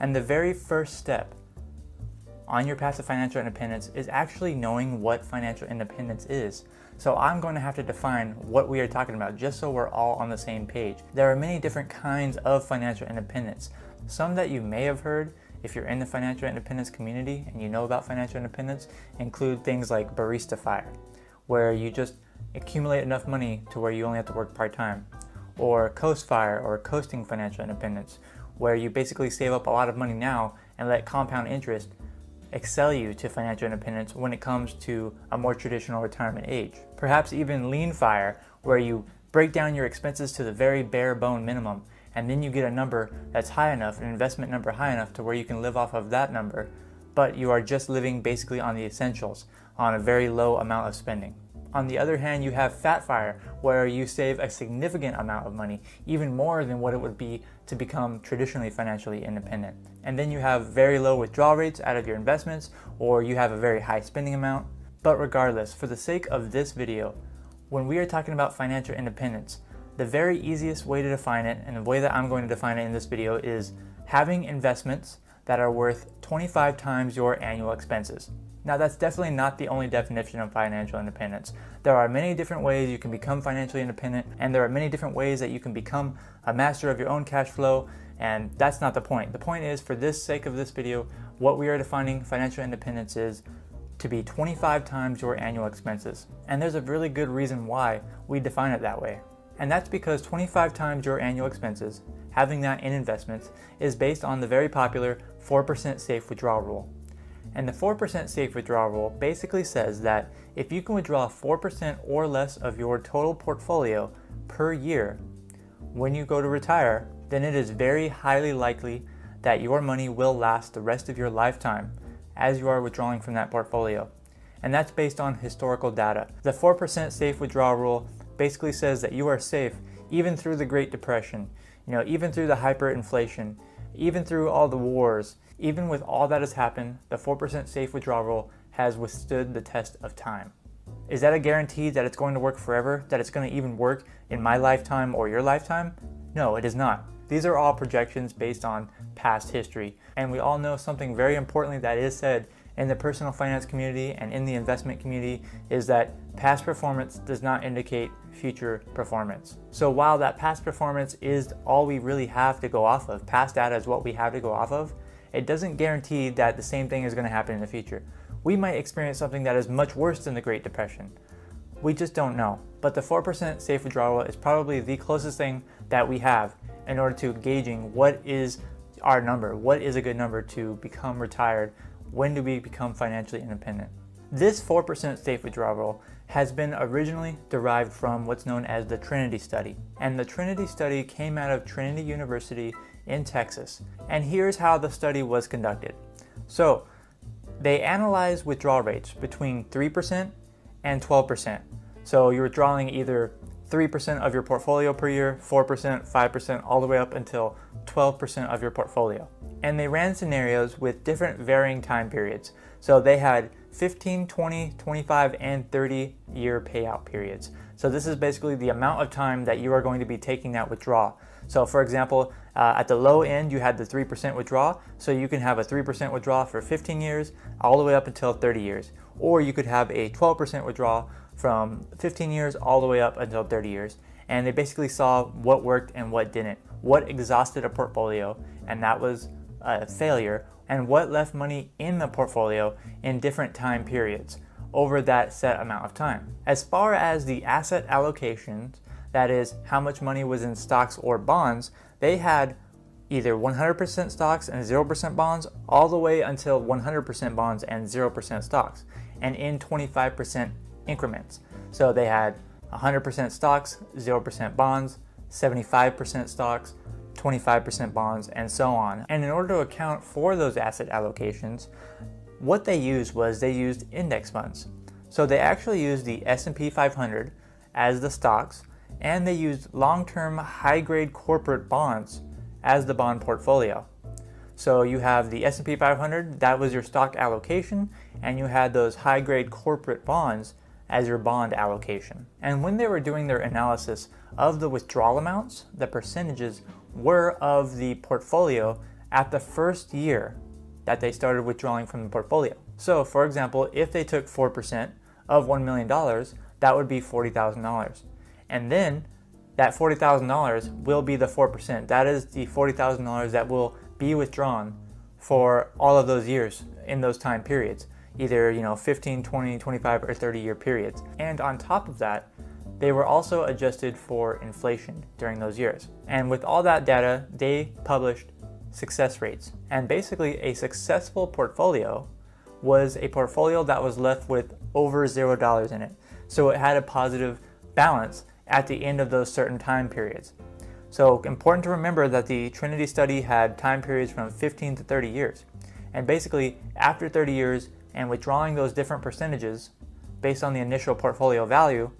And the very first step on your path to financial independence is actually knowing what financial independence is. So I'm going to have to define what we are talking about just so we're all on the same page. There are many different kinds of financial independence. Some that you may have heard if you're in the financial independence community and you know about financial independence include things like barista fire, where you just accumulate enough money to where you only have to work part-time, or coast fire or coasting financial independence, where you basically save up a lot of money now and let compound interest excel you to financial independence when it comes to a more traditional retirement age. Perhaps even lean fire, where you break down your expenses to the very bare bone minimum, and then you get a number that's high enough, an investment number high enough to where you can live off of that number, but you are just living basically on the essentials, on a very low amount of spending. On the other hand, you have fat fire, where you save a significant amount of money, even more than what it would be to become traditionally financially independent. And then you have very low withdrawal rates out of your investments, or you have a very high spending amount. But regardless, for the sake of this video, when we are talking about financial independence, the very easiest way to define it, and the way that I'm going to define it in this video, is having investments that are worth 25 times your annual expenses. Now, that's definitely not the only definition of financial independence. There are many different ways you can become financially independent, and there are many different ways that you can become a master of your own cash flow, and that's not the point. The point is, for the sake of this video, what we are defining financial independence is to be 25 times your annual expenses. And there's a really good reason why we define it that way. And that's because 25 times your annual expenses, having that in investments, is based on the very popular 4% safe withdrawal rule. And the 4% safe withdrawal rule basically says that if you can withdraw 4% or less of your total portfolio per year when you go to retire, then it is very highly likely that your money will last the rest of your lifetime as you are withdrawing from that portfolio. And that's based on historical data. The 4% safe withdrawal rule basically says that you are safe even through the Great Depression, even through the hyperinflation, even through all the wars. Even with all that has happened, the 4% safe withdrawal rule has withstood the test of time. Is that a guarantee that it's going to work forever? That it's going to even work in my lifetime or your lifetime? No, it is not. These are all projections based on past history. And we all know something very importantly that is said in the personal finance community and in the investment community is that past performance does not indicate future performance. So while that past performance is all we really have to go off of, past data is what we have to go off of, it doesn't guarantee that the same thing is going to happen in the future. We might experience something that is much worse than the Great Depression. We just don't know. But the 4% safe withdrawal is probably the closest thing that we have in order to gauging what is our number, what is a good number to become retired, when do we become financially independent. This 4% safe withdrawal rule has been originally derived from what's known as the Trinity study. And the Trinity study came out of Trinity University in Texas. And here's how the study was conducted. So they analyzed withdrawal rates between 3% and 12%. So you're withdrawing either 3% of your portfolio per year, 4%, 5%, all the way up until 12% of your portfolio. And they ran scenarios with different varying time periods. So they had 15, 20, 25, and 30-year payout periods. So this is basically the amount of time that you are going to be taking that withdrawal. So for example, at the low end, you had the 3% withdrawal. So you can have a 3% withdrawal for 15 years, all the way up until 30 years. Or you could have a 12% withdrawal from 15 years all the way up until 30 years. And they basically saw what worked and what didn't, what exhausted a portfolio, and that was a failure, and what left money in the portfolio in different time periods over that set amount of time. As far as the asset allocations, that is how much money was in stocks or bonds, they had either 100% stocks and 0% bonds, all the way until 100% bonds and 0% stocks, and in 25% increments. So they had 100% stocks, 0% bonds, 75% stocks, 25% bonds, and so on. And in order to account for those asset allocations, what they used was they used index funds. So they actually used the S&P 500 as the stocks, and they used long-term high-grade corporate bonds as the bond portfolio. So you have the S&P 500, that was your stock allocation, and you had those high-grade corporate bonds as your bond allocation. And when they were doing their analysis of the withdrawal amounts, the percentages were of the portfolio at the first year that they started withdrawing from the portfolio. So for example, if they took 4% of $1 million, that would be $40,000. And then that $40,000 will be the 4%. That is the $40,000 that will be withdrawn for all of those years in those time periods, either 15, 20, 25, or 30-year periods. And on top of that, they were also adjusted for inflation during those years. And with all that data, they published success rates. And basically, a successful portfolio was a portfolio that was left with over $0 in it. So it had a positive balance at the end of those certain time periods. So important to remember that the Trinity study had time periods from 15 to 30 years. And basically, after 30 years and withdrawing those different percentages based on the initial portfolio value,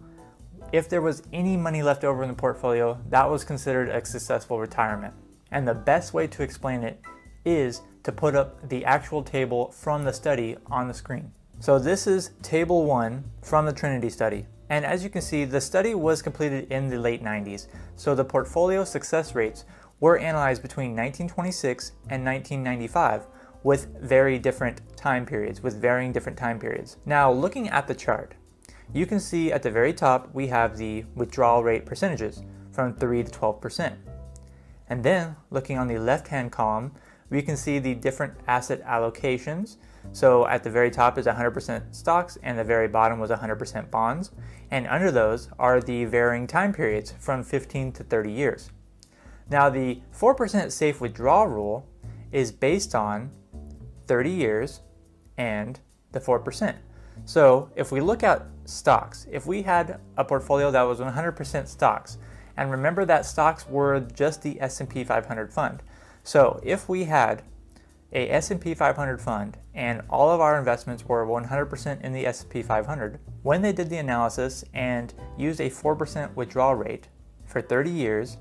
if there was any money left over in the portfolio, that was considered a successful retirement. And the best way to explain it is to put up the actual table from the study on the screen. So this is table 1 from the Trinity study. And as you can see, the study was completed in the late 90s. So the portfolio success rates were analyzed between 1926 and 1995 with very different time periods, Now, looking at the chart, you can see at the very top, we have the withdrawal rate percentages from 3 to 12%. And then looking on the left-hand column, we can see the different asset allocations. So at the very top is 100% stocks and the very bottom was 100% bonds. And under those are the varying time periods from 15 to 30 years. Now the 4% safe withdrawal rule is based on 30 years and the 4%. So if we look at stocks, if we had a portfolio that was 100% stocks, and remember that stocks were just the S&P 500 fund. So if we had a S&P 500 fund and all of our investments were 100% in the S&P 500, when they did the analysis and used a 4% withdrawal rate for 30 years,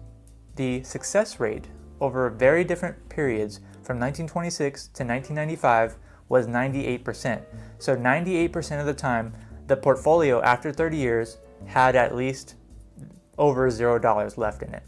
the success rate over very different periods from 1926 to 1995 was 98%. So 98% of the time, the portfolio after 30 years had at least over $0 left in it.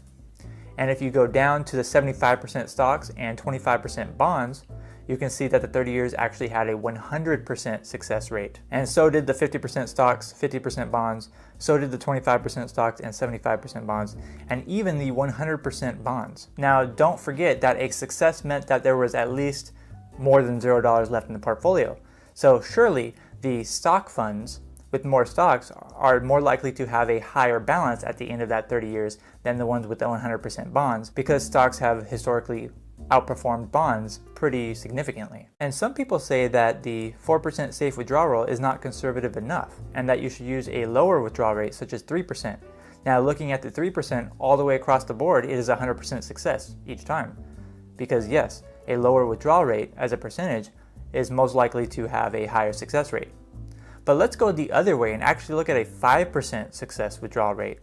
And if you go down to the 75% stocks and 25% bonds, you can see that the 30 years actually had a 100% success rate. And so did the 50% stocks, 50% bonds, so did the 25% stocks and 75% bonds, and even the 100% bonds. Now, don't forget that a success meant that there was at least more than $0 left in the portfolio. So surely the stock funds with more stocks are more likely to have a higher balance at the end of that 30 years than the ones with the 100% bonds, because stocks have historically outperformed bonds pretty significantly. And some people say that the 4% safe withdrawal rule is not conservative enough and that you should use a lower withdrawal rate such as 3%. Now looking at the 3% all the way across the board, it is 100% success each time. Because yes, a lower withdrawal rate as a percentage is most likely to have a higher success rate. But let's go the other way and actually look at a 5% success withdrawal rate.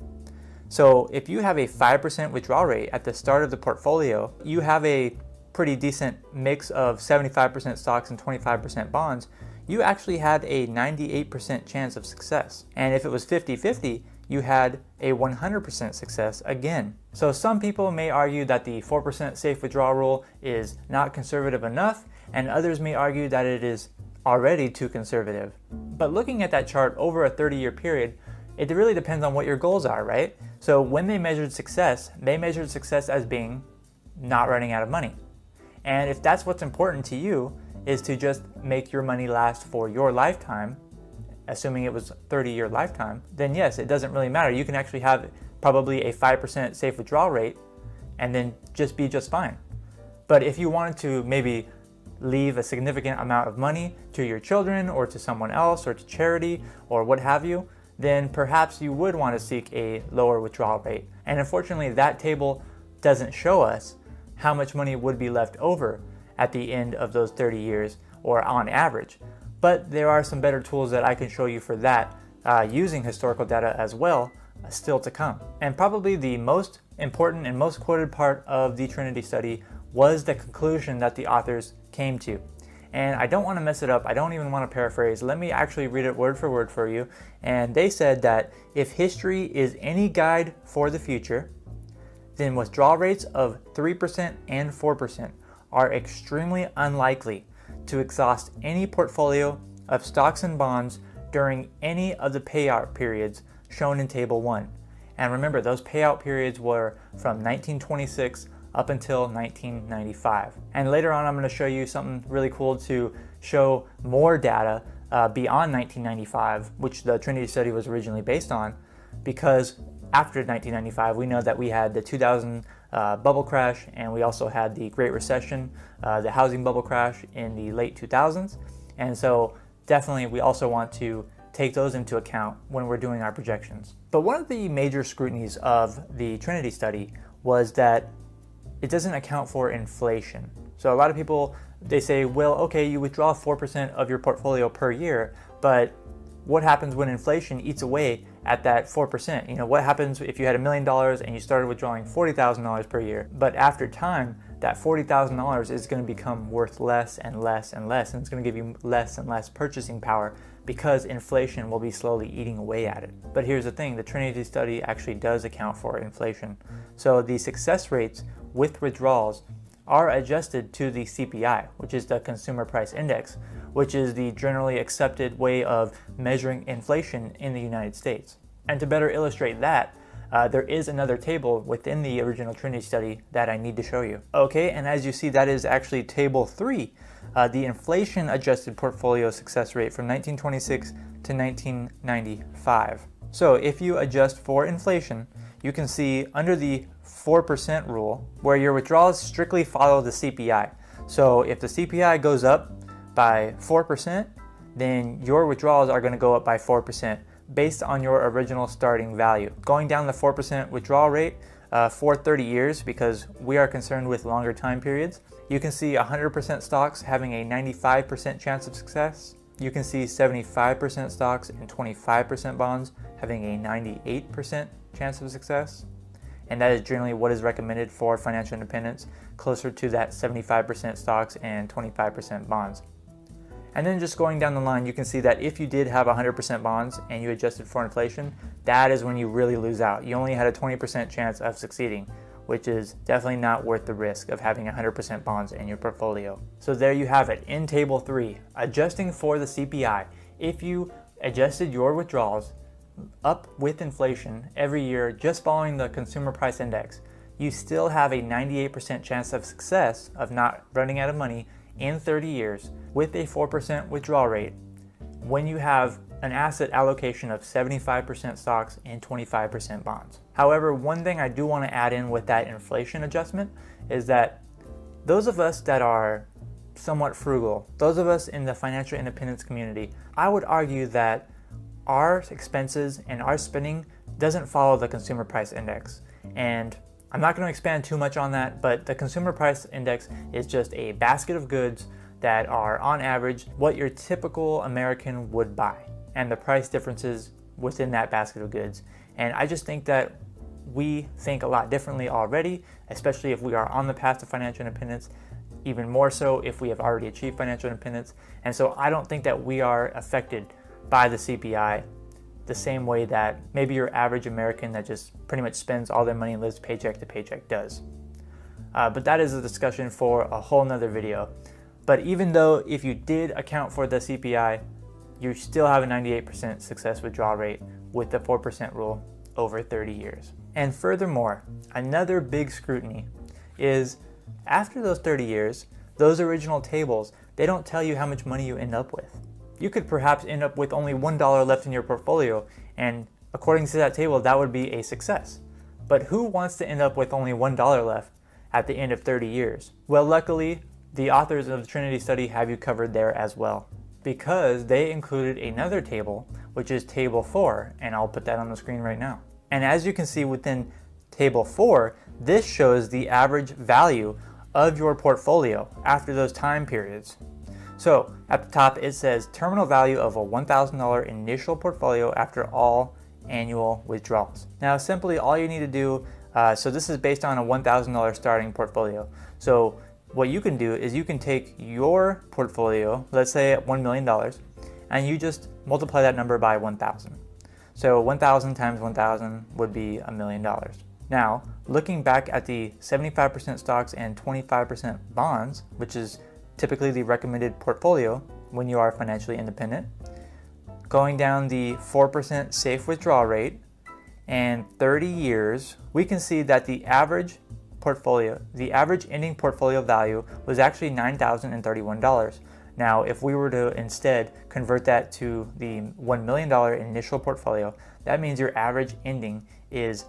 So if you have a 5% withdrawal rate at the start of the portfolio, you have a pretty decent mix of 75% stocks and 25% bonds, you actually had a 98% chance of success. And if it was 50-50, you had a 100% success again. So some people may argue that the 4% safe withdrawal rule is not conservative enough, and others may argue that it is already too conservative. But looking at that chart over a 30-year period, it really depends on what your goals are, right? So when they measured success as being not running out of money. And if that's what's important to you, is to just make your money last for your lifetime, assuming it was a 30-year lifetime, then yes, it doesn't really matter. You can actually have probably a 5% safe withdrawal rate and then just be just fine. But if you wanted to maybe leave a significant amount of money to your children or to someone else or to charity or what have you, then perhaps you would want to seek a lower withdrawal rate. And unfortunately, that table doesn't show us how much money would be left over at the end of those 30 years or on average. But there are some better tools that I can show you for that using historical data as well, still to come. And probably the most important and most quoted part of the Trinity study was the conclusion that the authors came to. And I don't want to mess it up. I don't even want to paraphrase. Let me actually read it word for word for you. And they said that if history is any guide for the future, then withdrawal rates of 3% and 4% are extremely unlikely to exhaust any portfolio of stocks and bonds during any of the payout periods shown in Table 1. And remember, those payout periods were from 1926 up until 1995. And later on, I'm going to show you something really cool to show more data beyond 1995, which the Trinity study was originally based on, because after 1995, we know that we had the 2000 bubble crash, and we also had the Great Recession, the housing bubble crash in the late 2000s. And so definitely we also want to take those into account when we're doing our projections. But one of the major scrutinies of the Trinity study was that it doesn't account for inflation. So a lot of people, they say, well, okay, you withdraw 4% of your portfolio per year, but what happens when inflation eats away at that 4%? You know, what happens if you had $1 million and you started withdrawing $40,000 per year, but after time, that $40,000 is going to become worth less and less and less, and it's going to give you less and less purchasing power because inflation will be slowly eating away at it. But here's the thing, the Trinity study actually does account for inflation. So the success rates with withdrawals are adjusted to the CPI, which is the Consumer Price Index, which is the generally accepted way of measuring inflation in the United States. And to better illustrate that, there is another table within the original Trinity study that I need to show you. Okay, and as you see, that is actually Table 3, the inflation adjusted portfolio success rate from 1926 to 1995. So if you adjust for inflation, you can see under the 4% rule, where your withdrawals strictly follow the CPI. So if the CPI goes up by 4%, then your withdrawals are going to go up by 4% based on your original starting value. Going down the 4% withdrawal rate for 30 years, because we are concerned with longer time periods, you can see 100% stocks having a 95% chance of success. You can see 75% stocks and 25% bonds having a 98% chance of success. And that is generally what is recommended for financial independence, closer to that 75% stocks and 25% bonds. And then just going down the line, you can see that if you did have 100% bonds and you adjusted for inflation, that is when you really lose out. You only had a 20% chance of succeeding, which is definitely not worth the risk of having 100% bonds in your portfolio. So there you have it in Table 3, adjusting for the CPI. If you adjusted your withdrawals up with inflation every year, just following the Consumer Price Index, you still have a 98% chance of success of not running out of money in 30 years with a 4% withdrawal rate when you have an asset allocation of 75% stocks and 25% bonds. However, one thing I do want to add in with that inflation adjustment is that those of us that are somewhat frugal, those of us in the financial independence community, I would argue that our expenses and our spending doesn't follow the Consumer Price Index. And I'm not going to expand too much on that, but the Consumer Price Index is just a basket of goods that are on average what your typical American would buy, and the price differences within that basket of goods. And I just think that we think a lot differently already, especially if we are on the path to financial independence, even more so if we have already achieved financial independence. And so I don't think that we are affected by the CPI the same way that maybe your average American that just pretty much spends all their money and lives paycheck to paycheck does. But that is a discussion for a whole nother video. But even though if you did account for the CPI, you still have a 98% success withdrawal rate with the 4% rule over 30 years. And furthermore, another big scrutiny is after those 30 years, those original tables, they don't tell you how much money you end up with. You could perhaps end up with only $1 left in your portfolio, and according to that table, that would be a success. But who wants to end up with only $1 left at the end of 30 years? Well, luckily, the authors of the Trinity study have you covered there as well, because they included another table, which is Table 4, and I'll put that on the screen right now. And as you can see within Table 4, this shows the average value of your portfolio after those time periods. So at the top it says terminal value of a $1,000 initial portfolio after all annual withdrawals. Now simply all you need to do, so this is based on a $1,000 starting portfolio. So what you can do is you can take your portfolio, let's say at $1 million, and you just multiply that number by 1,000. So 1,000 times 1,000 would be $1 million. Now, looking back at the 75% stocks and 25% bonds, which is typically the recommended portfolio when you are financially independent, going down the 4% safe withdrawal rate and 30 years, we can see that the average ending portfolio value was actually $9,031. Now, if we were to instead convert that to the $1 million initial portfolio, that means your average ending is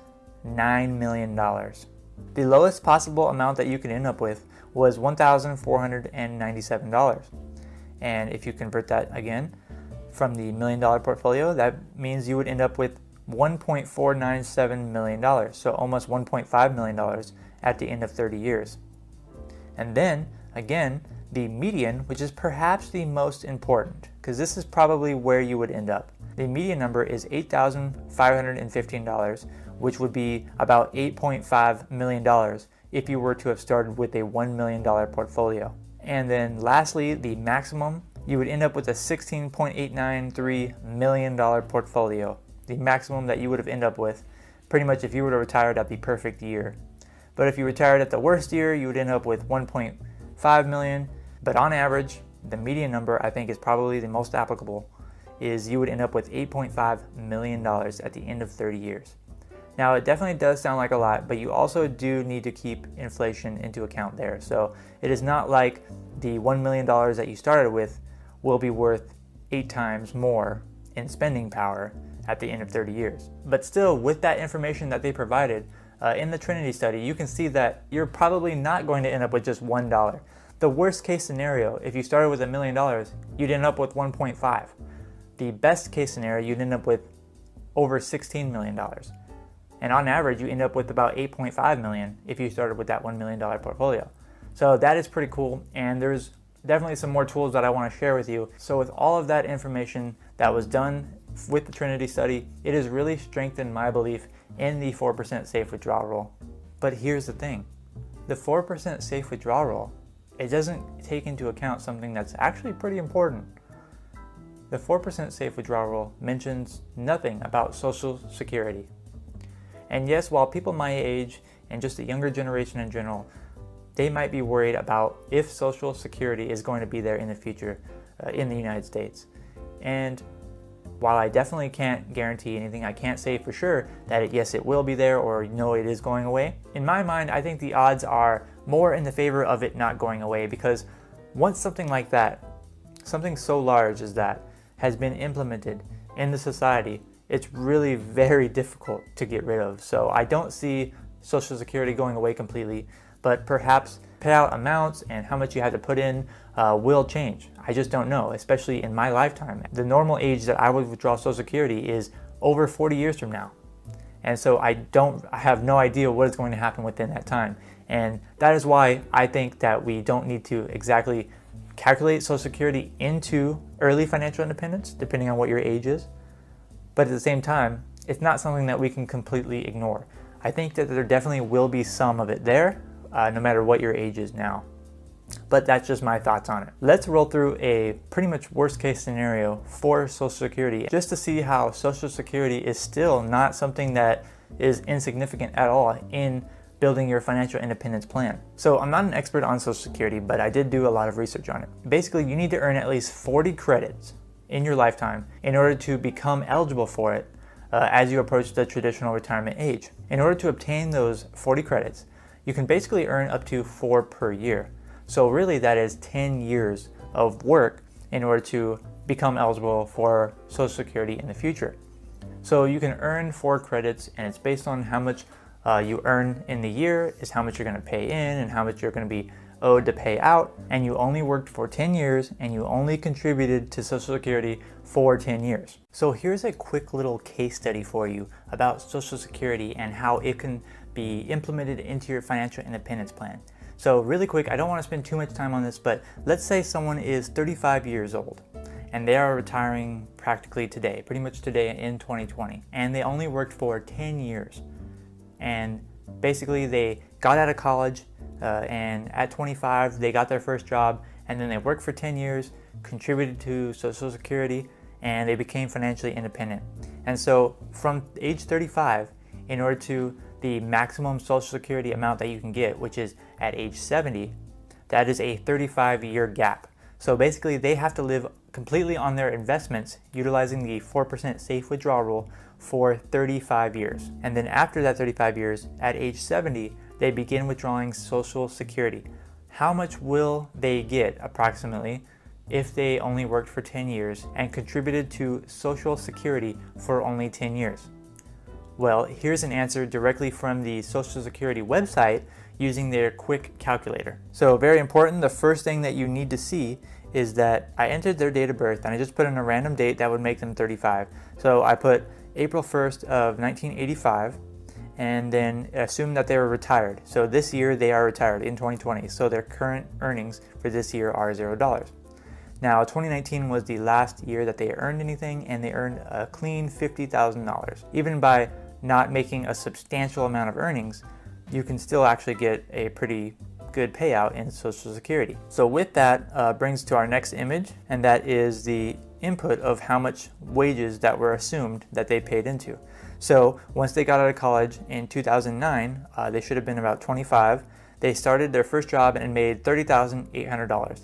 $9 million. The lowest possible amount that you can end up with was $1,497. And if you convert that again from the $1 million portfolio, that means you would end up with $1.497 million, so almost $1.5 million at the end of 30 years. And then, again, the median, which is perhaps the most important, because this is probably where you would end up. The median number is $8,515, which would be about $8.5 million if you were to have started with a $1 million portfolio. And then lastly, the maximum, you would end up with a $16.893 million portfolio. The maximum that you would have ended up with, pretty much if you were to retire at the perfect year. But if you retired at the worst year, you would end up with 1.5 million. But on average, the median number I think is probably the most applicable, is you would end up with $8.5 million at the end of 30 years. Now, it definitely does sound like a lot, but you also do need to keep inflation into account there. So it is not like the $1 million that you started with will be worth 8 times more in spending power at the end of 30 years. But still, with that information that they provided in the Trinity study, you can see that you're probably not going to end up with just $1. The worst case scenario, if you started with $1 million, you'd end up with 1.5. The best case scenario, you'd end up with over $16 million. And on average, you end up with about 8.5 million if you started with that $1 million portfolio. So that is pretty cool, and there's definitely some more tools that I want to share with you. So with all of that information that was done with the Trinity study, it has really strengthened my belief in the 4% safe withdrawal rule. But here's the thing, the 4% safe withdrawal rule, it doesn't take into account something that's actually pretty important. The 4% safe withdrawal rule mentions nothing about Social Security. And yes, while people my age and just the younger generation in general, they might be worried about if Social Security is going to be there in the future in the United States. And while I definitely can't guarantee anything, I can't say for sure that yes, it will be there, or no, it is going away. In my mind, I think the odds are more in the favor of it not going away, because once something like that, something so large as that, has been implemented in the society, it's really very difficult to get rid of. So I don't see Social Security going away completely, but perhaps payout amounts and how much you have to put in will change. I just don't know, especially in my lifetime. The normal age that I would withdraw Social Security is over 40 years from now. And so I have no idea what is going to happen within that time. And that is why I think that we don't need to exactly calculate Social Security into early financial independence, depending on what your age is. But at the same time, it's not something that we can completely ignore. I think that there definitely will be some of it there, no matter what your age is now. But that's just my thoughts on it. Let's roll through a pretty much worst case scenario for Social Security, just to see how Social Security is still not something that is insignificant at all in building your financial independence plan. So I'm not an expert on Social Security, but I did do a lot of research on it. Basically, you need to earn at least 40 credits in your lifetime in order to become eligible for it as you approach the traditional retirement age. In order to obtain those 40 credits, you can basically earn up to 4 per year. So really that is 10 years of work in order to become eligible for Social Security in the future. So you can earn 4 credits, and it's based on how much you earn in the year is how much you're going to pay in and how much you're going to be owed to pay out. And you only worked for 10 years and you only contributed to Social Security for 10 years. So here's a quick little case study for you about Social Security and how it can be implemented into your financial independence plan. So really quick, I don't want to spend too much time on this, but let's say someone is 35 years old and they are retiring practically today, pretty much today in 2020, and they only worked for 10 years. And basically they got out of college and at 25 they got their first job, and then they worked for 10 years, contributed to Social Security, and they became financially independent. And so from age 35, in order to the maximum Social Security amount that you can get, which is at age 70, that is a 35-year gap. So basically they have to live completely on their investments utilizing the 4% safe withdrawal rule for 35 years. And then after that 35 years, at age 70, they begin withdrawing Social Security. How much will they get approximately if they only worked for 10 years and contributed to Social Security for only 10 years? Well, here's an answer directly from the Social Security website using their quick calculator. So very important, the first thing that you need to see is that I entered their date of birth and I just put in a random date that would make them 35. So I put April 1st of 1985 and then assume that they were retired. So this year they are retired in 2020. So their current earnings for this year are $0. Now 2019 was the last year that they earned anything, and they earned a clean $50,000. Even by not making a substantial amount of earnings, you can still actually get a pretty good payout in Social Security. So with that brings to our next image, and that is the input of how much wages that were assumed that they paid into. So once they got out of college in 2009, they should have been about 25. They started their first job and made $30,800.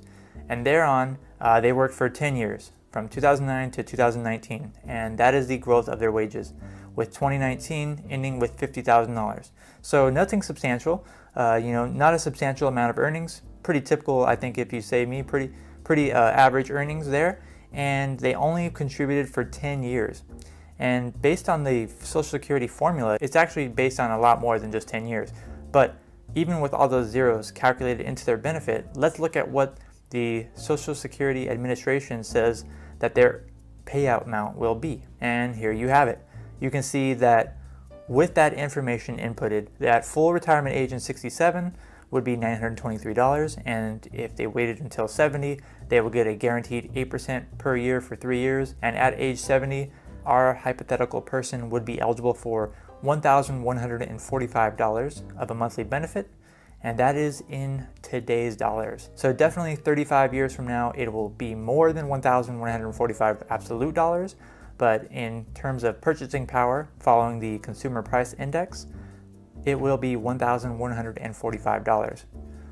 And thereon, they worked for 10 years, from 2009 to 2019. And that is the growth of their wages, with 2019 ending with $50,000. So nothing substantial, not a substantial amount of earnings. Pretty typical, I think, if you say me, pretty average earnings there. And they only contributed for 10 years. And based on the Social Security formula, it's actually based on a lot more than just 10 years. But even with all those zeros calculated into their benefit, let's look at what the Social Security Administration says that their payout amount will be. And here you have it. You can see that with that information inputted, that full retirement age in 67 would be $923, and if they waited until 70, they will get a guaranteed 8% per year for 3 years. And at age 70, our hypothetical person would be eligible for $1,145 of a monthly benefit, and that is in today's dollars. So definitely 35 years from now, it will be more than $1,145 absolute dollars, but in terms of purchasing power, following the Consumer Price Index, it will be $1,145.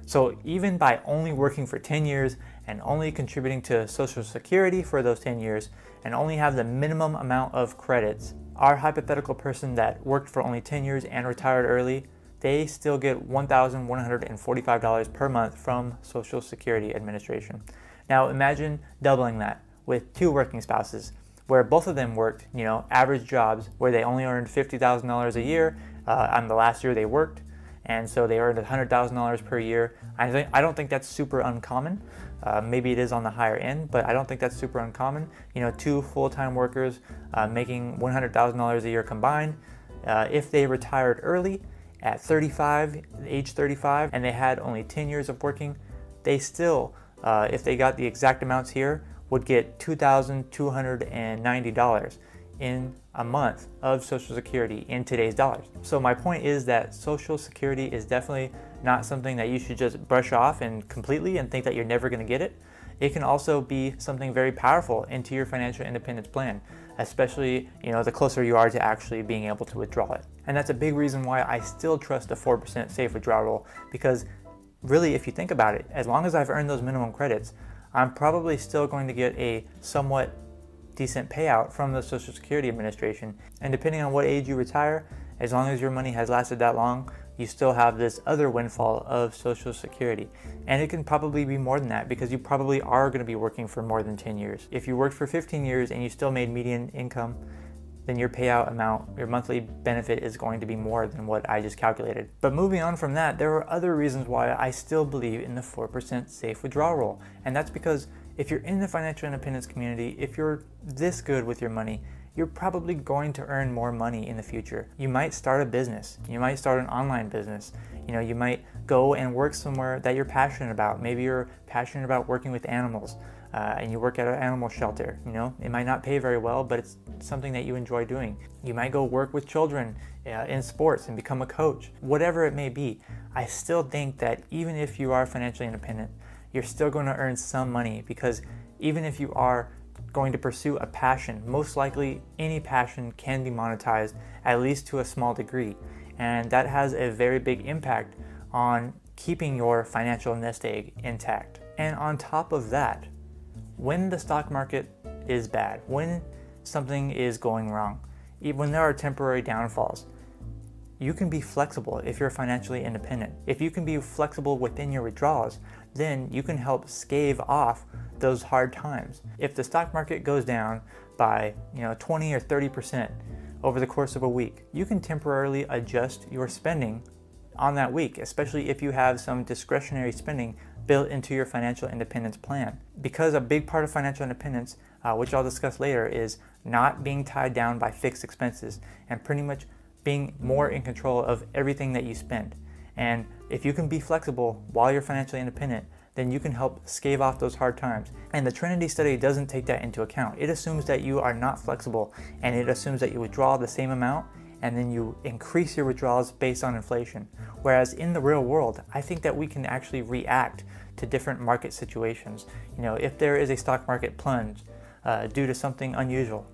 So even by only working for 10 years and only contributing to Social Security for those 10 years and only have the minimum amount of credits, our hypothetical person that worked for only 10 years and retired early, they still get $1,145 per month from Social Security Administration. Now imagine doubling that with two working spouses, where both of them worked, average jobs where they only earned $50,000 a year on the last year they worked, and so they earned $100,000 per year. I don't think that's super uncommon. Maybe it is on the higher end, but I don't think that's super uncommon. Two full-time workers making $100,000 a year combined. If they retired early at age 35, and they had only 10 years of working, they still, if they got the exact amounts here, would get $2,290 in a month of Social Security in today's dollars. So my point is that Social Security is definitely not something that you should just brush off and completely and think that you're never going to get it. It can also be something very powerful into your financial independence plan, especially the closer you are to actually being able to withdraw it. And that's a big reason why I still trust the 4% safe withdrawal rule, because really, if you think about it, as long as I've earned those minimum credits, I'm probably still going to get a somewhat decent payout from the Social Security Administration. And depending on what age you retire, as long as your money has lasted that long, you still have this other windfall of Social Security. And it can probably be more than that, because you probably are going to be working for more than 10 years. If you worked for 15 years and you still made median income, then your payout amount, your monthly benefit, is going to be more than what I just calculated. But moving on from that, there are other reasons why I still believe in the 4% safe withdrawal rule. And that's because if you're in the financial independence community, if you're this good with your money, you're probably going to earn more money in the future. You might start a business. You might start an online business. You might go and work somewhere that you're passionate about. Maybe you're passionate about working with animals. And you work at an animal shelter. It might not pay very well, but it's something that you enjoy doing. You might go work with children in sports and become a coach. Whatever it may be, I still think that even if you are financially independent, you're still going to earn some money, because even if you are going to pursue a passion, most likely any passion can be monetized, at least to a small degree. and that has a very big impact on keeping your financial nest egg intact. And on top of that, when the stock market is bad, when something is going wrong, even when there are temporary downfalls, you can be flexible if you're financially independent. If you can be flexible within your withdrawals, then you can help stave off those hard times. If the stock market goes down by 20 or 30% over the course of a week, you can temporarily adjust your spending on that week, especially if you have some discretionary spending built into your financial independence plan. Because a big part of financial independence, which I'll discuss later, is not being tied down by fixed expenses and pretty much being more in control of everything that you spend. And if you can be flexible while you're financially independent, then you can help stave off those hard times. And the Trinity study doesn't take that into account. It assumes that you are not flexible, and it assumes that you withdraw the same amount and then you increase your withdrawals based on inflation. Whereas in the real world, I think that we can actually react to different market situations. If there is a stock market plunge due to something unusual,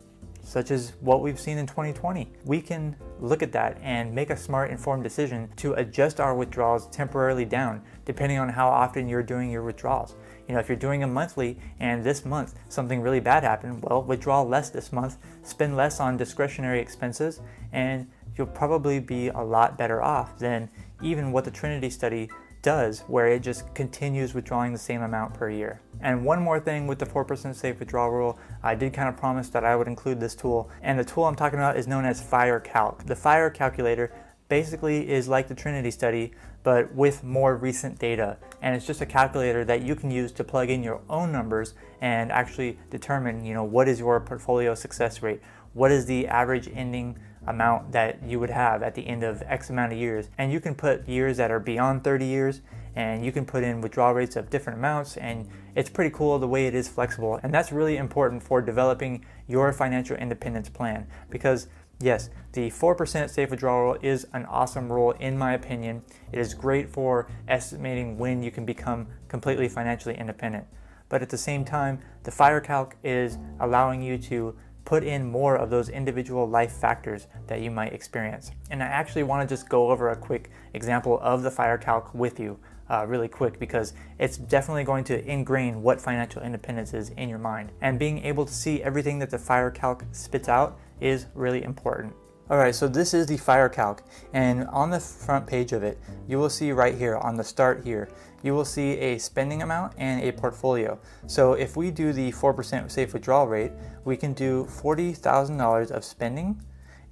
such as what we've seen in 2020, we can look at that and make a smart, informed decision to adjust our withdrawals temporarily down, depending on how often you're doing your withdrawals. If you're doing a monthly and this month something really bad happened, well, withdraw less this month, spend less on discretionary expenses, and you'll probably be a lot better off than even what the Trinity study does, where it just continues withdrawing the same amount per year. And one more thing with the 4% safe withdrawal rule, I did kind of promise that I would include this tool, and the tool I'm talking about is known as Fire Calc. The Fire calculator basically is like the Trinity study, but with more recent data. And it's just a calculator that you can use to plug in your own numbers and actually determine, what is your portfolio success rate? What is the average ending amount that you would have at the end of X amount of years? And you can put years that are beyond 30 years, and you can put in withdrawal rates of different amounts, and it's pretty cool the way it is flexible. And that's really important for developing your financial independence plan, because yes, the 4% safe withdrawal rule is an awesome rule in my opinion. It is great for estimating when you can become completely financially independent. But at the same time, the Fire Calc is allowing you to put in more of those individual life factors that you might experience. And I actually want to just go over a quick example of the Fire Calc with you really quick, because it's definitely going to ingrain what financial independence is in your mind. And being able to see everything that the Fire Calc spits out is really important. Alright, so this is the Fire Calc, and on the front page of it, you will see right here on the start here, you will see a spending amount and a portfolio. So if we do the 4% safe withdrawal rate, we can do $40,000 of spending,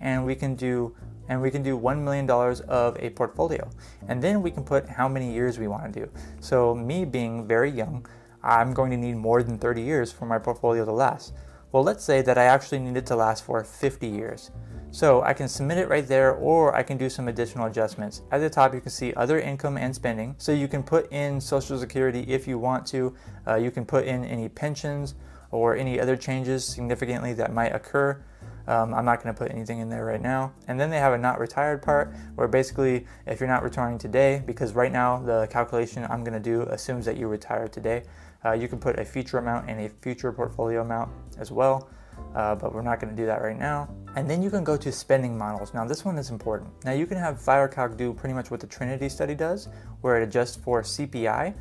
and we can do $1 million of a portfolio. And then we can put how many years we want to do. So me being very young, I'm going to need more than 30 years for my portfolio to last. Well, let's say that I actually need it to last for 50 years. So I can submit it right there, or I can do some additional adjustments. At the top, you can see other income and spending. So you can put in Social Security if you want to. You can put in any pensions or any other changes significantly that might occur. I'm not going to put anything in there right now. And then they have a not retired part, where basically if you're not retiring today, because right now the calculation I'm going to do assumes that you retire today, you can put a future amount and a future portfolio amount as well, but we're not going to do that right now. And then you can go to spending models. Now this one is important. Now you can have Fire Calc do pretty much what the Trinity study does, where it adjusts for CPI,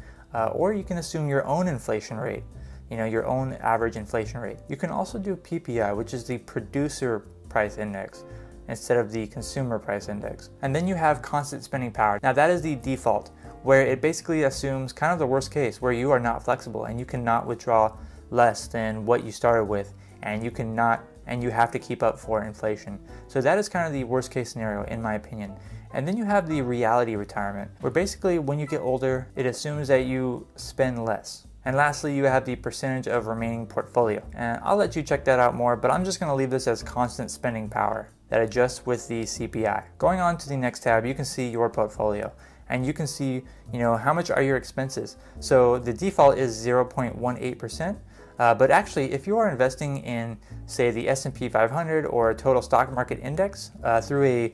or you can assume your own inflation rate. Your own average inflation rate. You can also do PPI, which is the producer price index, instead of the consumer price index. And then you have constant spending power. Now that is the default, where it basically assumes kind of the worst case, where you are not flexible and you cannot withdraw less than what you started with, and you have to keep up for inflation. So that is kind of the worst case scenario in my opinion. And then you have the reality retirement, where basically when you get older, it assumes that you spend less. And lastly, you have the percentage of remaining portfolio. And I'll let you check that out more, but I'm just going to leave this as constant spending power that adjusts with the CPI. Going on to the next tab, you can see your portfolio, and you can see, how much are your expenses. So the default is 0.18%, but actually if you are investing in, say, the S&P 500 or a total stock market index through a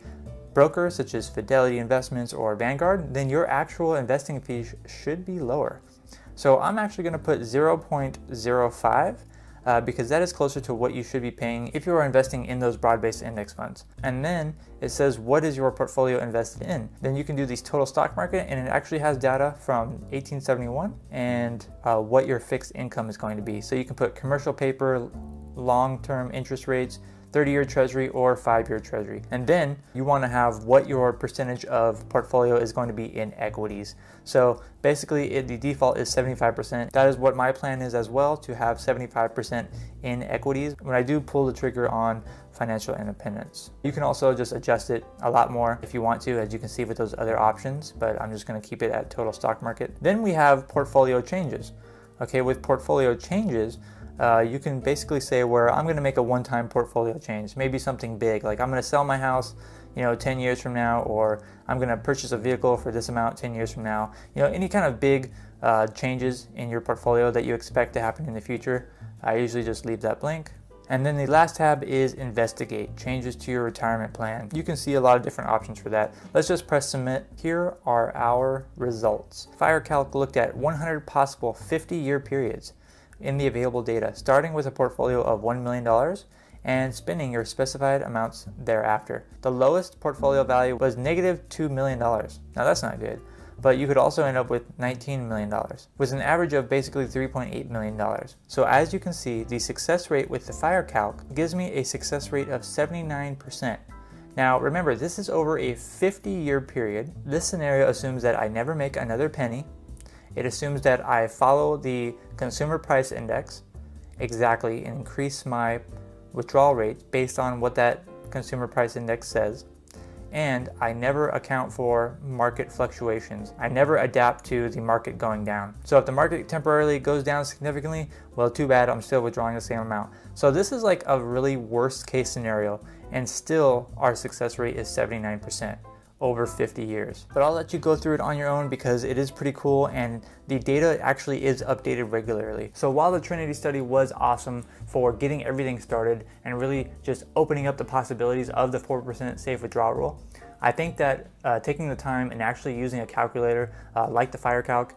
broker such as Fidelity Investments or Vanguard, then your actual investing fees should be lower. So I'm actually going to put 0.05 because that is closer to what you should be paying if you are investing in those broad-based index funds. And then it says, what is your portfolio invested in? Then you can do these total stock market, and it actually has data from 1871 and what your fixed income is going to be. So you can put commercial paper, long-term interest rates, 30-year treasury, or 5-year treasury. And then you want to have what your percentage of portfolio is going to be in equities. So basically the default is 75%. That is what my plan is as well, to have 75% in equities when I do pull the trigger on financial independence. You can also just adjust it a lot more if you want to, as you can see with those other options, but I'm just going to keep it at total stock market. Then we have portfolio changes. Okay, with portfolio changes, you can basically say where I'm going to make a one-time portfolio change, maybe something big, like I'm going to sell my house, 10 years from now, or I'm going to purchase a vehicle for this amount 10 years from now. Any kind of big changes in your portfolio that you expect to happen in the future, I usually just leave that blank. And then the last tab is investigate, changes to your retirement plan. You can see a lot of different options for that. Let's just press submit. Here are our results. FireCalc looked at 100 possible 50-year periods in the available data, starting with a portfolio of $1 million and spending your specified amounts thereafter. The lowest portfolio value was negative $2 million. Now that's not good, but you could also end up with $19 million, with an average of basically $3.8 million. So as you can see, the success rate with the FireCalc gives me a success rate of 79%. Now remember, this is over a 50-year period. This scenario assumes that I never make another penny. It assumes that I follow the consumer price index exactly and increase my withdrawal rate based on what that consumer price index says. And I never account for market fluctuations. I never adapt to the market going down. So if the market temporarily goes down significantly, well, too bad, I'm still withdrawing the same amount. So this is like a really worst case scenario, and still our success rate is 79%. Over 50 years. But I'll let you go through it on your own because it is pretty cool, and the data actually is updated regularly. So while the Trinity study was awesome for getting everything started and really just opening up the possibilities of the 4% safe withdrawal rule, I think that taking the time and actually using a calculator like the FireCalc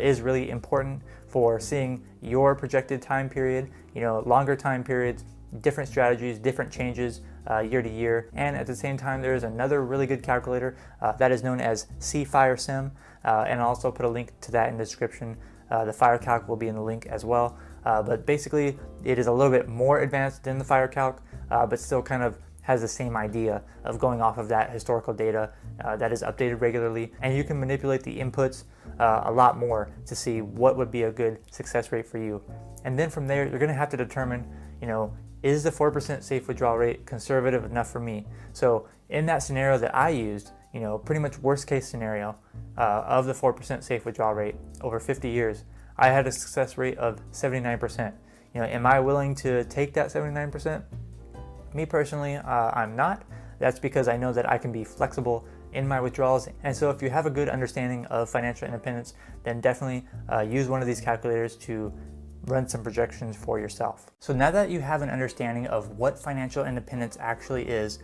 is really important for seeing your projected time period, longer time periods, different strategies, different changes year to year. And at the same time, there is another really good calculator that is known as CFireSim, and I'll also put a link to that in the description. The FireCalc will be in the link as well. But basically, it is a little bit more advanced than the FireCalc, but still kind of has the same idea of going off of that historical data that is updated regularly. And you can manipulate the inputs a lot more to see what would be a good success rate for you. And then from there, you're going to have to determine, is the 4% safe withdrawal rate conservative enough for me? So in that scenario that I used, pretty much worst case scenario of the 4% safe withdrawal rate over 50 years, I had a success rate of 79%. Am I willing to take that 79%? Me personally, I'm not. That's because I know that I can be flexible in my withdrawals. And so if you have a good understanding of financial independence, then definitely use one of these calculators to run some projections for yourself. So now that you have an understanding of what financial independence actually is,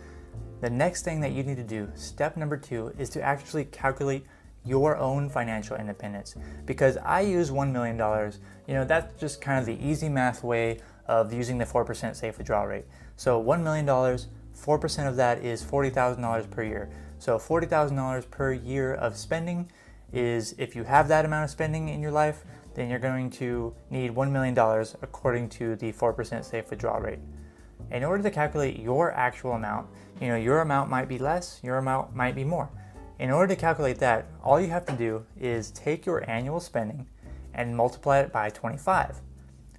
the next thing that you need to do, step number 2, is to actually calculate your own financial independence. Because I use $1 million, that's just kind of the easy math way of using the 4% safe withdrawal rate. So $1 million, 4% of that is $40,000 per year. So $40,000 per year of spending is, if you have that amount of spending in your life, then you're going to need $1 million according to the 4% safe withdrawal rate. In order to calculate your actual amount, your amount might be less, your amount might be more. In order to calculate that, all you have to do is take your annual spending and multiply it by 25.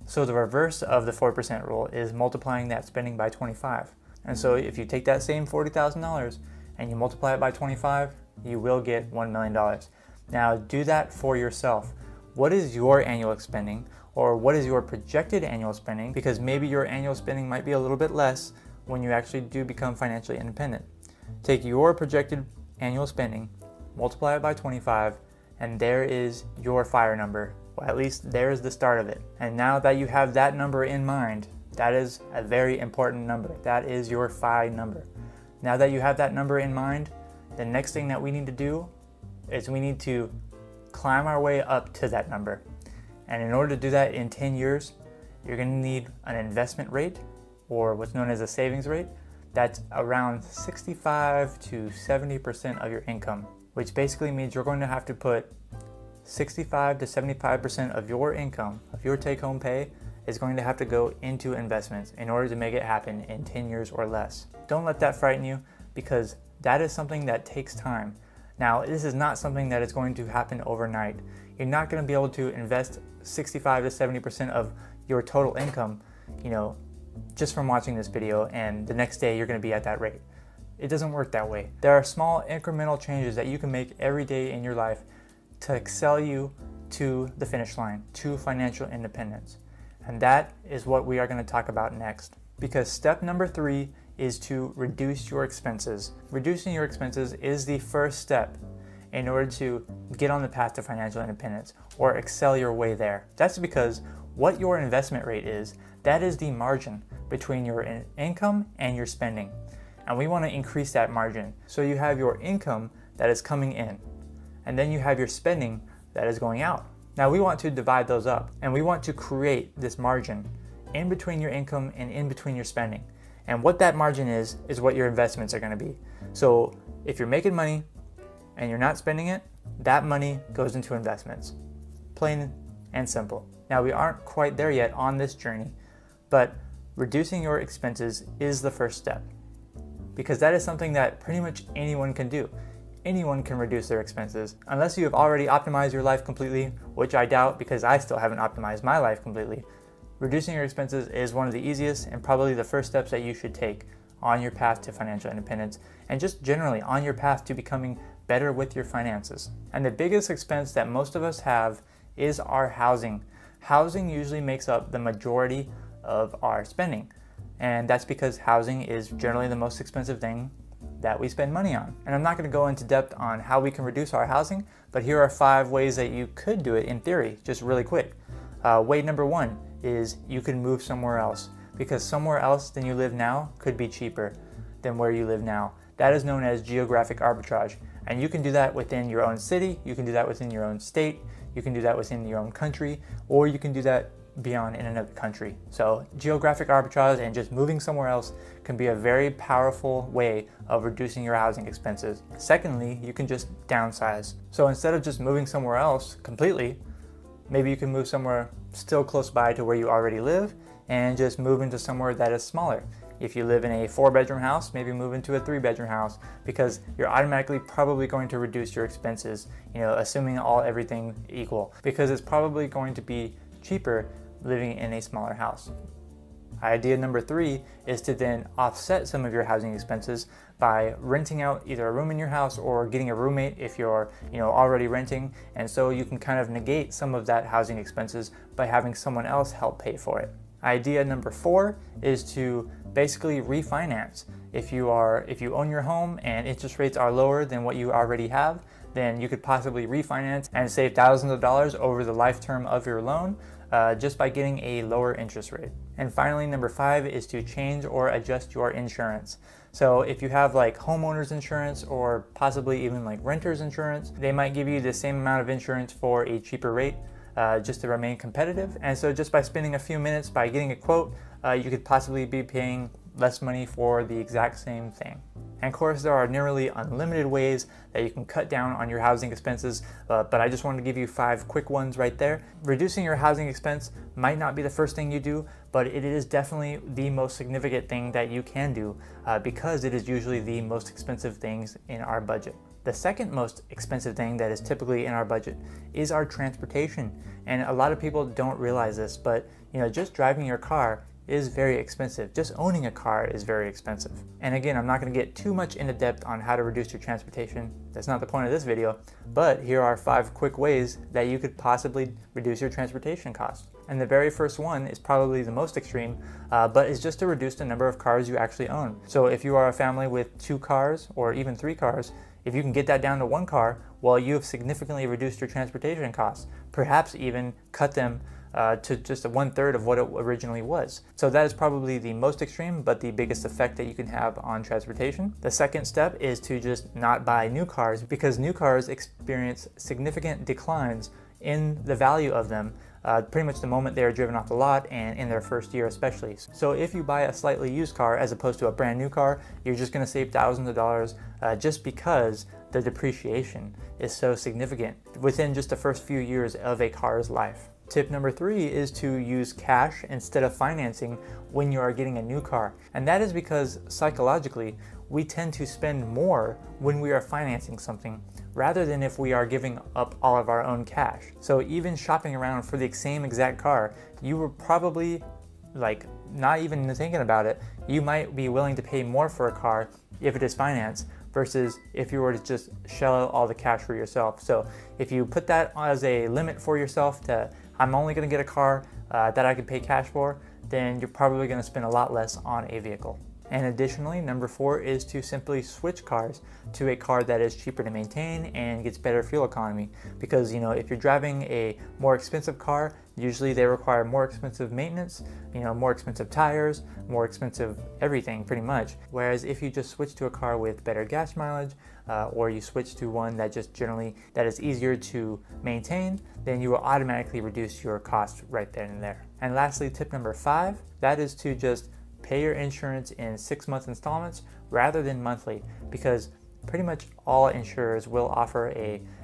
So the reverse of the 4% rule is multiplying that spending by 25. And so if you take that same $40,000 and you multiply it by 25, you will get $1 million. Now do that for yourself. What is your annual spending, or what is your projected annual spending? Because maybe your annual spending might be a little bit less when you actually do become financially independent. Take your projected annual spending, multiply it by 25, and there is your FIRE number. Well, at least there's the start of it. And now that you have that number in mind, that is a very important number. That is your FI number. Now that you have that number in mind, the next thing that we need to do is we need to climb our way up to that number. And in order to do that in 10 years, you're going to need an investment rate, or what's known as a savings rate, that's around 65 to 70% of your income, which basically means you're going to have to put 65 to 75% of your income, of your take-home pay, is going to have to go into investments in order to make it happen in 10 years or less. Don't let that frighten you, because that is something that takes time. Now, this is not something that is going to happen overnight. You're not going to be able to invest 65 to 70% of your total income, just from watching this video, and the next day you're going to be at that rate. It doesn't work that way. There are small incremental changes that you can make every day in your life to excel you to the finish line, to financial independence. And that is what we are going to talk about next. Because step number 3 is to reduce your expenses. Reducing your expenses is the first step in order to get on the path to financial independence or excel your way there. That's because what your investment rate is, that is the margin between your income and your spending. And we want to increase that margin. So you have your income that is coming in, and then you have your spending that is going out. Now we want to divide those up, and we want to create this margin in between your income and in between your spending. And what that margin is what your investments are going to be. So if you're making money and you're not spending it, that money goes into investments. Plain and simple. Now we aren't quite there yet on this journey, but reducing your expenses is the first step, because that is something that pretty much anyone can do. Anyone can reduce their expenses, unless you have already optimized your life completely, which I doubt, because I still haven't optimized my life completely. Reducing your expenses is one of the easiest and probably the first steps that you should take on your path to financial independence, and just generally on your path to becoming better with your finances. And the biggest expense that most of us have is our housing. Housing usually makes up the majority of our spending, and that's because housing is generally the most expensive thing that we spend money on. And I'm not going to go into depth on how we can reduce our housing, but here are 5 ways that you could do it in theory, just really quick. Way number 1 is you can move somewhere else, because somewhere else than you live now could be cheaper than where you live now. That is known as geographic arbitrage, and you can do that within your own city, you can do that within your own state, you can do that within your own country, or you can do that beyond in another country. So geographic arbitrage and just moving somewhere else can be a very powerful way of reducing your housing expenses. Secondly, you can just downsize. So instead of just moving somewhere else completely, maybe you can move somewhere still close by to where you already live and just move into somewhere that is smaller. If you live in a 4-bedroom house, maybe move into a 3-bedroom house, because you're automatically probably going to reduce your expenses, assuming everything equal, because it's probably going to be cheaper living in a smaller house. Idea number 3 is to then offset some of your housing expenses by renting out either a room in your house or getting a roommate if you're already renting, and so you can kind of negate some of that housing expenses by having someone else help pay for it. Idea number 4 is to basically refinance. If you own your home and interest rates are lower than what you already have, then you could possibly refinance and save thousands of dollars over the life term of your loan, just by getting a lower interest rate. And finally, number 5 is to change or adjust your insurance. So if you have like homeowners insurance or possibly even like renters insurance, they might give you the same amount of insurance for a cheaper rate, just to remain competitive. And so just by spending a few minutes by getting a quote, you could possibly be paying less money for the exact same thing. And of course, there are nearly unlimited ways that you can cut down on your housing expenses, but I just wanted to give you 5 quick ones right there. Reducing your housing expense might not be the first thing you do, but it is definitely the most significant thing that you can do, because it is usually the most expensive things in our budget. The second most expensive thing that is typically in our budget is our transportation. And a lot of people don't realize this, but just driving your car is very expensive. Just owning a car is very expensive. And again, I'm not going to get too much into depth on how to reduce your transportation. That's not the point of this video, but here are 5 quick ways that you could possibly reduce your transportation costs. And the very first one is probably the most extreme, but is just to reduce the number of cars you actually own. So if you are a family with 2 cars or even 3 cars, if you can get that down to 1 car, well, you have significantly reduced your transportation costs, perhaps even cut them to just 1/3 of what it originally was. So that is probably the most extreme, but the biggest effect that you can have on transportation. The second step is to just not buy new cars, because new cars experience significant declines in the value of them pretty much the moment they are driven off the lot and in their first year especially. So if you buy a slightly used car as opposed to a brand new car, you're just going to save thousands of dollars just because the depreciation is so significant within just the first few years of a car's life. Tip number 3 is to use cash instead of financing when you are getting a new car. And that is because psychologically, we tend to spend more when we are financing something rather than if we are giving up all of our own cash. So even shopping around for the same exact car, you were probably not even thinking about it, you might be willing to pay more for a car if it is financed versus if you were to just shell out all the cash for yourself. So if you put that as a limit for yourself to, I'm only going to get a car that I can pay cash for, then you're probably going to spend a lot less on a vehicle. And additionally, number 4 is to simply switch cars to a car that is cheaper to maintain and gets better fuel economy. Because, if you're driving a more expensive car, usually they require more expensive maintenance, more expensive tires, more expensive everything pretty much. Whereas if you just switch to a car with better gas mileage, or you switch to one that that is easier to maintain, then you will automatically reduce your cost right then and there. And lastly, tip number 5, that is to just pay your insurance in 6-month installments rather than monthly, because pretty much all insurers will offer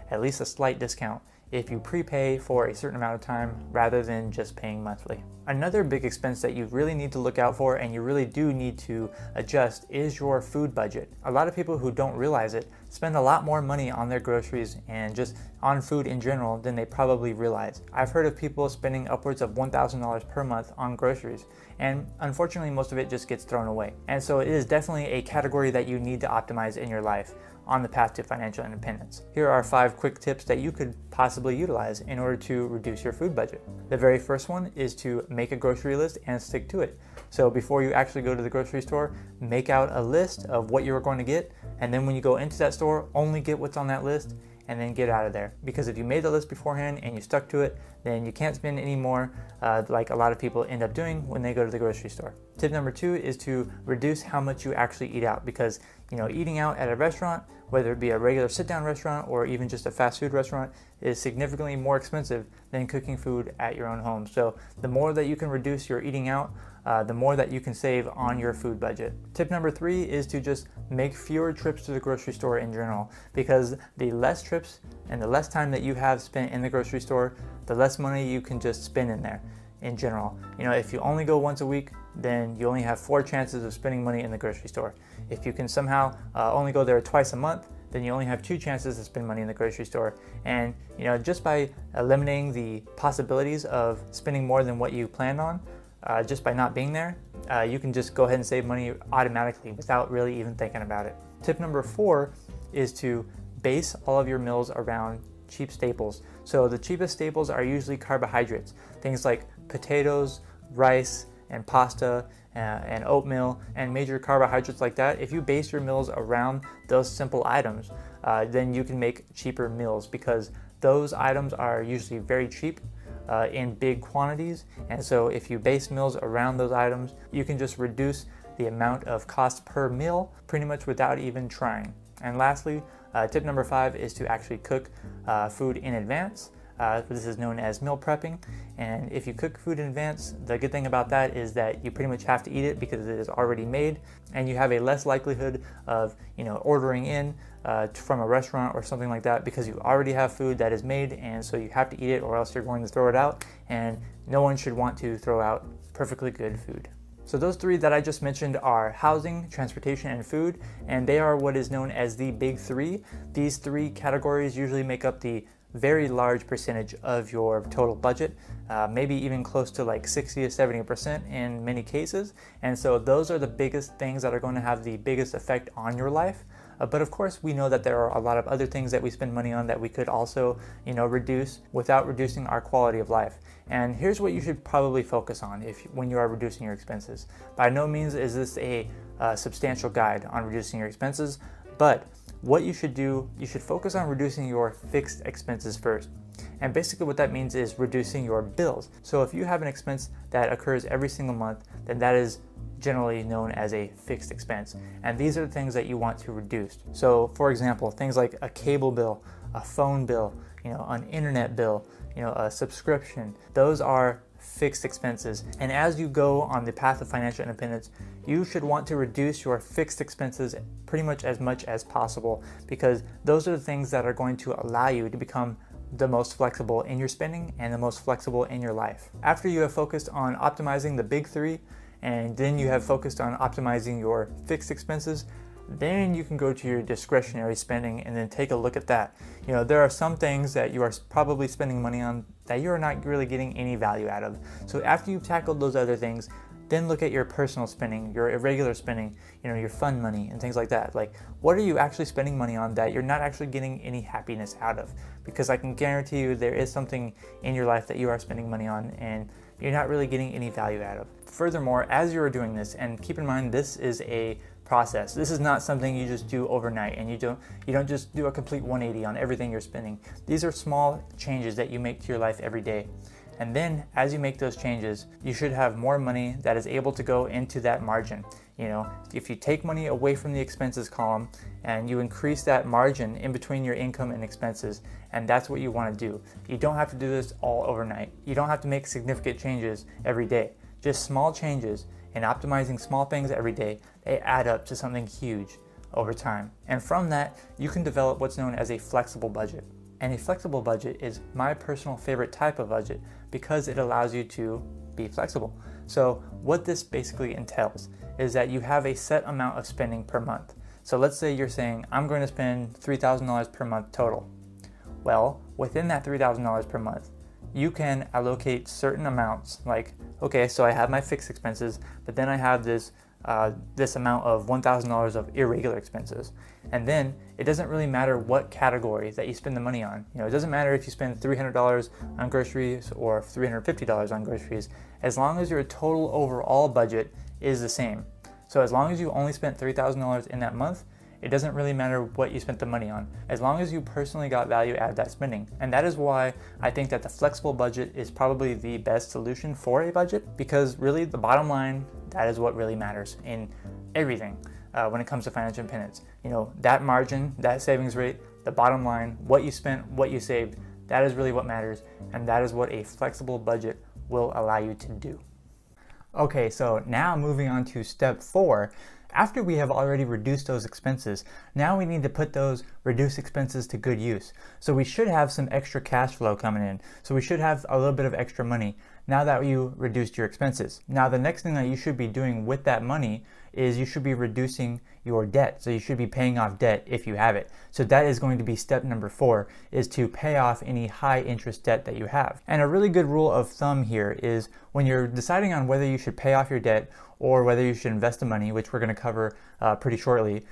at least a slight discount if you prepay for a certain amount of time rather than just paying monthly. Another big expense that you really need to look out for and you really do need to adjust is your food budget. A lot of people who don't realize it spend a lot more money on their groceries and just on food in general than they probably realize. I've heard of people spending upwards of $1,000 per month on groceries, and unfortunately most of it just gets thrown away. And so it is definitely a category that you need to optimize in your life on the path to financial independence. Here are 5 quick tips that you could possibly utilize in order to reduce your food budget. The very first one is to make a grocery list and stick to it. So before you actually go to the grocery store, make out a list of what you're going to get, and then when you go into that store, only get what's on that list and then get out of there. Because if you made the list beforehand and you stuck to it, then you can't spend any more like a lot of people end up doing when they go to the grocery store. Tip number 2 is to reduce how much you actually eat out, because eating out at a restaurant, whether it be a regular sit-down restaurant or even just a fast food restaurant, is significantly more expensive than cooking food at your own home. So the more that you can reduce your eating out, the more that you can save on your food budget. Tip number 3 is to just make fewer trips to the grocery store in general, because the less trips and the less time that you have spent in the grocery store, the less money you can just spend in there in general. If you only go once a week, then you only have 4 chances of spending money in the grocery store. If you can somehow only go there twice a month, then you only have 2 chances to spend money in the grocery store. And just by eliminating the possibilities of spending more than what you planned on, just by not being there, you can just go ahead and save money automatically without really even thinking about it. Tip number 4 is to base all of your meals around cheap staples. So the cheapest staples are usually carbohydrates, things like potatoes, rice, and pasta, and oatmeal, and major carbohydrates like that. If you base your meals around those simple items, then you can make cheaper meals, because those items are usually very cheap in big quantities. And so if you base meals around those items, you can just reduce the amount of cost per meal pretty much without even trying. And lastly, tip number 5 is to actually cook food in advance. This is known as meal prepping, and if you cook food in advance, the good thing about that is that you pretty much have to eat it because it is already made, and you have a less likelihood of ordering in from a restaurant or something like that, because you already have food that is made, and so you have to eat it or else you're going to throw it out, and no one should want to throw out perfectly good food. So those 3 that I just mentioned are housing, transportation, and food, and they are what is known as the big 3. These 3 categories usually make up the very large percentage of your total budget, maybe even close to like 60 to 70% in many cases. And so those are the biggest things that are going to have the biggest effect on your life. But of course, we know that there are a lot of other things that we spend money on that we could also, reduce without reducing our quality of life. And here's what you should probably focus on when you are reducing your expenses. By no means is this a substantial guide on reducing your expenses, but what you should do, you should focus on reducing your fixed expenses first. And basically what that means is reducing your bills. So if you have an expense that occurs every single month, then that is generally known as a fixed expense. And these are the things that you want to reduce. So for example, things like a cable bill, a phone bill, an internet bill, a subscription. Those are fixed expenses. And as you go on the path of financial independence, you should want to reduce your fixed expenses pretty much as possible, because those are the things that are going to allow you to become the most flexible in your spending and the most flexible in your life. After you have focused on optimizing the big three, and then you have focused on optimizing your fixed expenses, then you can go to your discretionary spending and then take a look at that. There are some things that you are probably spending money on that you are not really getting any value out of. So after you've tackled those other things, then look at your personal spending, your irregular spending, your fun money and things like that. Like, what are you actually spending money on that you're not actually getting any happiness out of? Because I can guarantee you there is something in your life that you are spending money on and you're not really getting any value out of. Furthermore, as you are doing this, and keep in mind this is a process. This is not something you just do overnight, and you don't just do a complete 180 on everything you're spending. These are small changes that you make to your life every day. And then as you make those changes, you should have more money that is able to go into that margin. If you take money away from the expenses column and you increase that margin in between your income and expenses, and that's what you want to do. You don't have to do this all overnight. You don't have to make significant changes every day. Just small changes and optimizing small things every day, they add up to something huge over time. And from that, you can develop what's known as a flexible budget. And a flexible budget is my personal favorite type of budget because it allows you to be flexible. So what this basically entails is that you have a set amount of spending per month. So let's say you're saying, I'm going to spend $3,000 per month total. Well, within that $3,000 per month, you can allocate certain amounts, like, okay, so I have my fixed expenses, but then I have this amount of $1,000 of irregular expenses. And then it doesn't really matter what category that you spend the money on. It doesn't matter if you spend $300 on groceries or $350 on groceries, as long as your total overall budget is the same. So as long as you only spent $3,000 in that month, it doesn't really matter what you spent the money on, as long as you personally got value out of that spending. And that is why I think that the flexible budget is probably the best solution for a budget, because really the bottom line, that is what really matters in everything when it comes to financial independence. That margin, that savings rate, the bottom line, what you spent, what you saved, that is really what matters, and that is what a flexible budget will allow you to do. Okay, so now moving on to step 4. After we have already reduced those expenses, now we need to put those reduced expenses to good use. So we should have some extra cash flow coming in. So we should have a little bit of extra money now that you reduced your expenses. Now the next thing that you should be doing with that money is you should be reducing your debt. So you should be paying off debt if you have it. So that is going to be step number 4, is to pay off any high interest debt that you have. And a really good rule of thumb here is when you're deciding on whether you should pay off your debt or whether you should invest the money, which we're going to cover pretty shortly,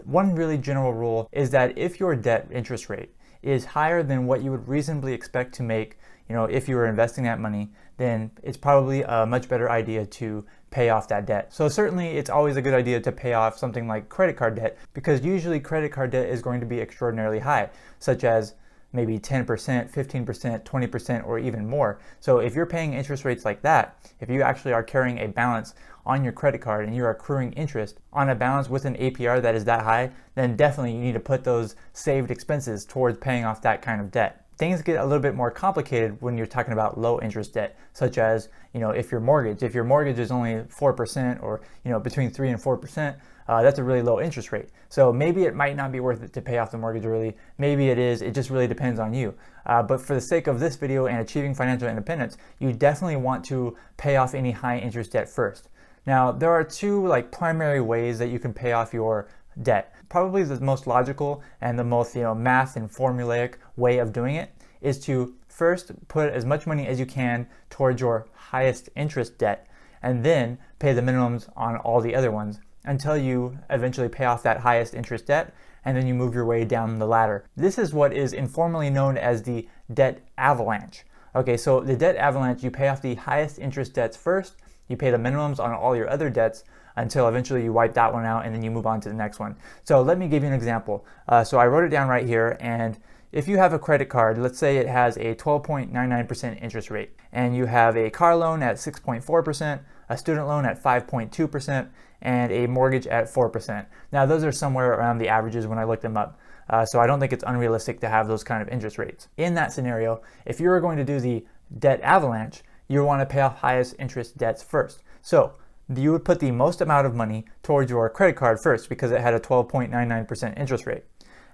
one really general rule is that if your debt interest rate is higher than what you would reasonably expect to make, if you were investing that money, then it's probably a much better idea to pay off that debt. So certainly it's always a good idea to pay off something like credit card debt, because usually credit card debt is going to be extraordinarily high, such as maybe 10%, 15%, 20%, or even more. So if you're paying interest rates like that, if you actually are carrying a balance on your credit card and you're accruing interest on a balance with an APR that is that high, then definitely you need to put those saved expenses towards paying off that kind of debt. Things get a little bit more complicated when you're talking about low interest debt, such as, if your mortgage is only 4% or, between 3 and 4%, that's a really low interest rate. So maybe it might not be worth it to pay off the mortgage early. Maybe it is. It just really depends on you. But for the sake of this video and achieving financial independence, you definitely want to pay off any high interest debt first. Now, there are two primary ways that you can pay off your debt. Probably the most logical and the most math and formulaic way of doing it is to first put as much money as you can towards your highest interest debt, and then pay the minimums on all the other ones until you eventually pay off that highest interest debt, and then you move your way down the ladder. This is what is informally known as the debt avalanche. Okay, so the debt avalanche, you pay off the highest interest debts first, you pay the minimums on all your other debts until eventually you wipe that one out, and then you move on to the next one. So let me give you an example. So I wrote it down right here, and if you have a credit card, let's say it has a 12.99% interest rate, and you have a car loan at 6.4%, a student loan at 5.2%, and a mortgage at 4%. Now those are somewhere around the averages when I looked them up. So I don't think it's unrealistic to have those kind of interest rates. In that scenario, if you were going to do the debt avalanche, you want to pay off highest interest debts first. So you would put the most amount of money towards your credit card first because it had a 12.99% interest rate.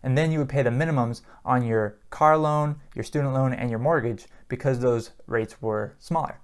And then you would pay the minimums on your car loan, your student loan, and your mortgage because those rates were smaller.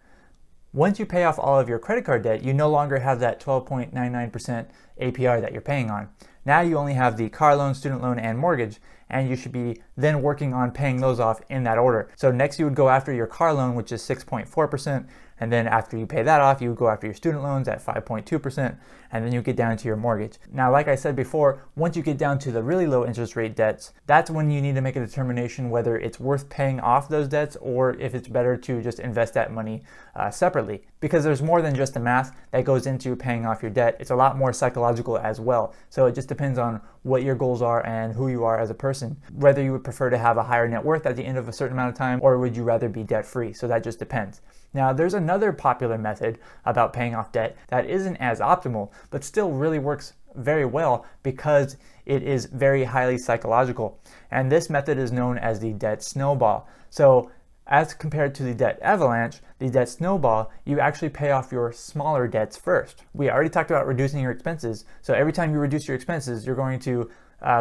Once you pay off all of your credit card debt, you no longer have that 12.99% APR that you're paying on. Now you only have the car loan, student loan, and mortgage, and you should be then working on paying those off in that order. So next you would go after your car loan, which is 6.4%, and then after you pay that off, you would go after your student loans at 5.2%, and then you get down to your mortgage. Now, like I said before, once you get down to the really low interest rate debts, that's when you need to make a determination whether it's worth paying off those debts or if it's better to just invest that money separately. Because there's more than just the math that goes into paying off your debt. It's a lot more psychological as well. So it just depends on what your goals are and who you are as a person. Whether you would prefer to have a higher net worth at the end of a certain amount of time, or would you rather be debt free? So that just depends. Now, there's another popular method about paying off debt that isn't as optimal, but still really works very well because it is very highly psychological. And this method is known as the debt snowball. So as compared to the debt avalanche, the debt snowball, you actually pay off your smaller debts first. We already talked about reducing your expenses. So every time you reduce your expenses, you're going to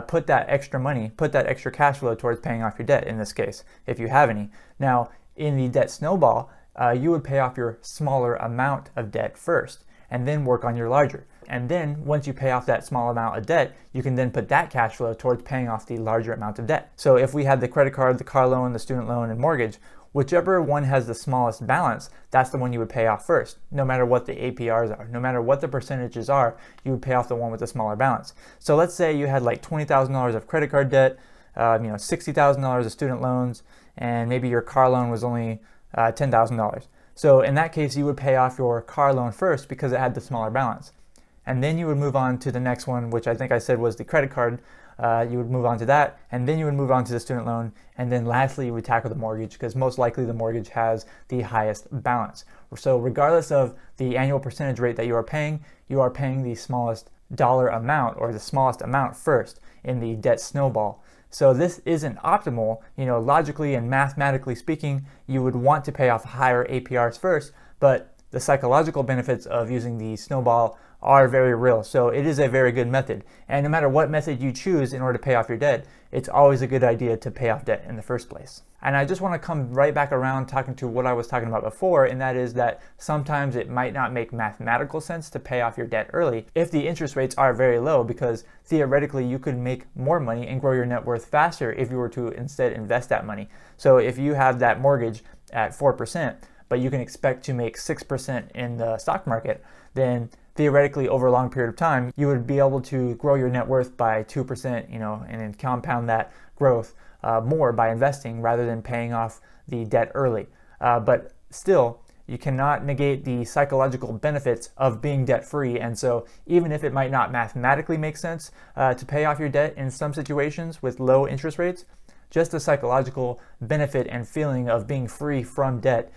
put that extra money, put that extra cash flow towards paying off your debt in this case, if you have any. Now, in the debt snowball, you would pay off your smaller amount of debt first and then work on your larger. And then once you pay off that small amount of debt, you can then put that cash flow towards paying off the larger amount of debt. So if we had the credit card, the car loan, the student loan, and mortgage, whichever one has the smallest balance, that's the one you would pay off first. No matter what the APRs are, no matter what the percentages are, you would pay off the one with the smaller balance. So let's say you had like $20,000 of credit card debt, $60,000 of student loans, and maybe your car loan was only $10,000. So in that case, you would pay off your car loan first because it had the smaller balance. And then you would move on to the next one, which I think I said was the credit card. You would move on to that, and then you would move on to the student loan, and then lastly you would tackle the mortgage because most likely the mortgage has the highest balance. So regardless of the annual percentage rate that you are paying the smallest dollar amount or the smallest amount first in the debt snowball. So this isn't optimal. Logically and mathematically speaking, you would want to pay off higher APRs first, but the psychological benefits of using the snowball are very real. So it is a very good method. And no matter what method you choose in order to pay off your debt, it's always a good idea to pay off debt in the first place. And I just want to come right back around talking to what I was talking about before, and that is that sometimes it might not make mathematical sense to pay off your debt early if the interest rates are very low, because theoretically you could make more money and grow your net worth faster if you were to instead invest that money. So if you have that mortgage at 4%, but you can expect to make 6% in the stock market, then theoretically over a long period of time, you would be able to grow your net worth by 2%, and then compound that growth more by investing rather than paying off the debt early. But still, you cannot negate the psychological benefits of being debt-free. And so even if it might not mathematically make sense to pay off your debt in some situations with low interest rates, just the psychological benefit and feeling of being free from debt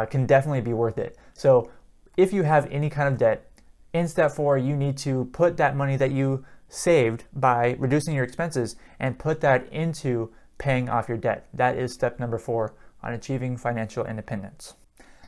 can definitely be worth it. So if you have any kind of debt, in step 4, you need to put that money that you saved by reducing your expenses and put that into paying off your debt. That is step number 4 on achieving financial independence.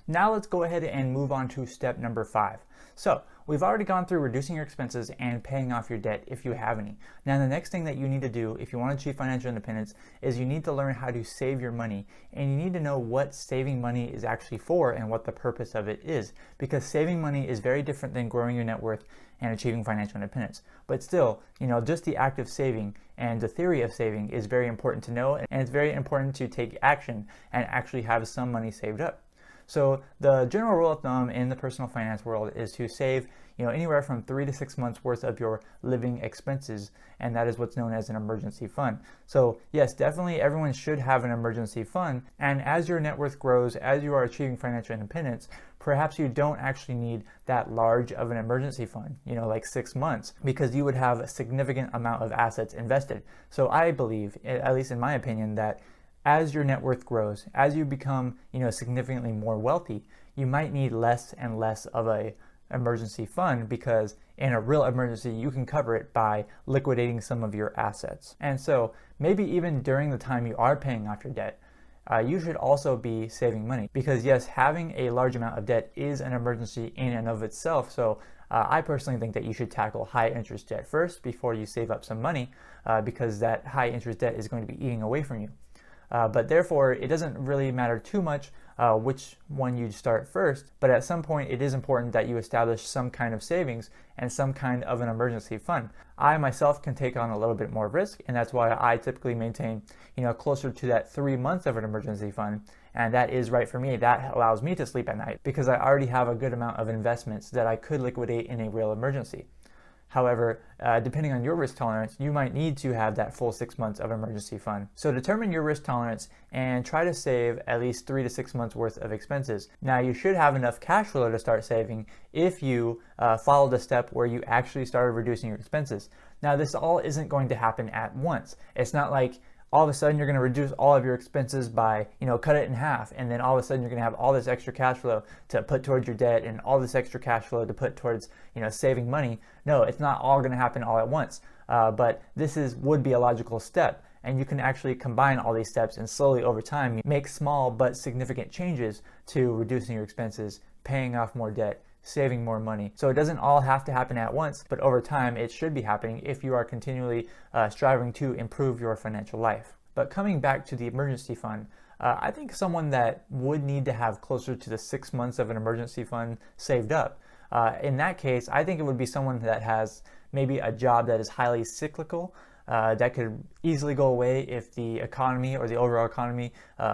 Now let's go ahead and move on to step number 5. So we've already gone through reducing your expenses and paying off your debt if you have any. Now the next thing that you need to do if you want to achieve financial independence is you need to learn how to save your money, and you need to know what saving money is actually for and what the purpose of it is, because saving money is very different than growing your net worth and achieving financial independence. But still, just the act of saving and the theory of saving is very important to know, and it's very important to take action and actually have some money saved up. So the general rule of thumb in the personal finance world is to save anywhere from 3 to 6 months worth of your living expenses, and that is what's known as an emergency fund. So yes, definitely everyone should have an emergency fund, and as your net worth grows, as you are achieving financial independence, perhaps you don't actually need that large of an emergency fund, like 6 months, because you would have a significant amount of assets invested. So I believe, at least in my opinion, that as your net worth grows, as you become, significantly more wealthy, you might need less and less of a emergency fund, because in a real emergency, you can cover it by liquidating some of your assets. And so maybe even during the time you are paying off your debt, you should also be saving money, because yes, having a large amount of debt is an emergency in and of itself. So I personally think that you should tackle high interest debt first before you save up some money, because that high interest debt is going to be eating away from you. But therefore, it doesn't really matter too much which one you start first, but at some point it is important that you establish some kind of savings and some kind of an emergency fund. I myself can take on a little bit more risk, and that's why I typically maintain, closer to that 3 months of an emergency fund, and that is right for me. That allows me to sleep at night because I already have a good amount of investments that I could liquidate in a real emergency. However, depending on your risk tolerance, you might need to have that full 6 months of emergency fund. So determine your risk tolerance and try to save at least 3 to 6 months worth of expenses. Now, you should have enough cash flow to start saving if you follow the step where you actually started reducing your expenses. Now, this all isn't going to happen at once. It's not like all of a sudden you're going to reduce all of your expenses by, cut it in half, and then all of a sudden you're going to have all this extra cash flow to put towards your debt and all this extra cash flow to put towards, saving money. No, it's not all going to happen all at once, but this would be a logical step, and you can actually combine all these steps and slowly over time make small but significant changes to reducing your expenses, paying off more debt, saving more money. So it doesn't all have to happen at once, but over time it should be happening if you are continually striving to improve your financial life. But coming back to the emergency fund, I think someone that would need to have closer to the 6 months of an emergency fund saved up. In that case, I think it would be someone that has maybe a job that is highly cyclical, that could easily go away if the economy or the overall economy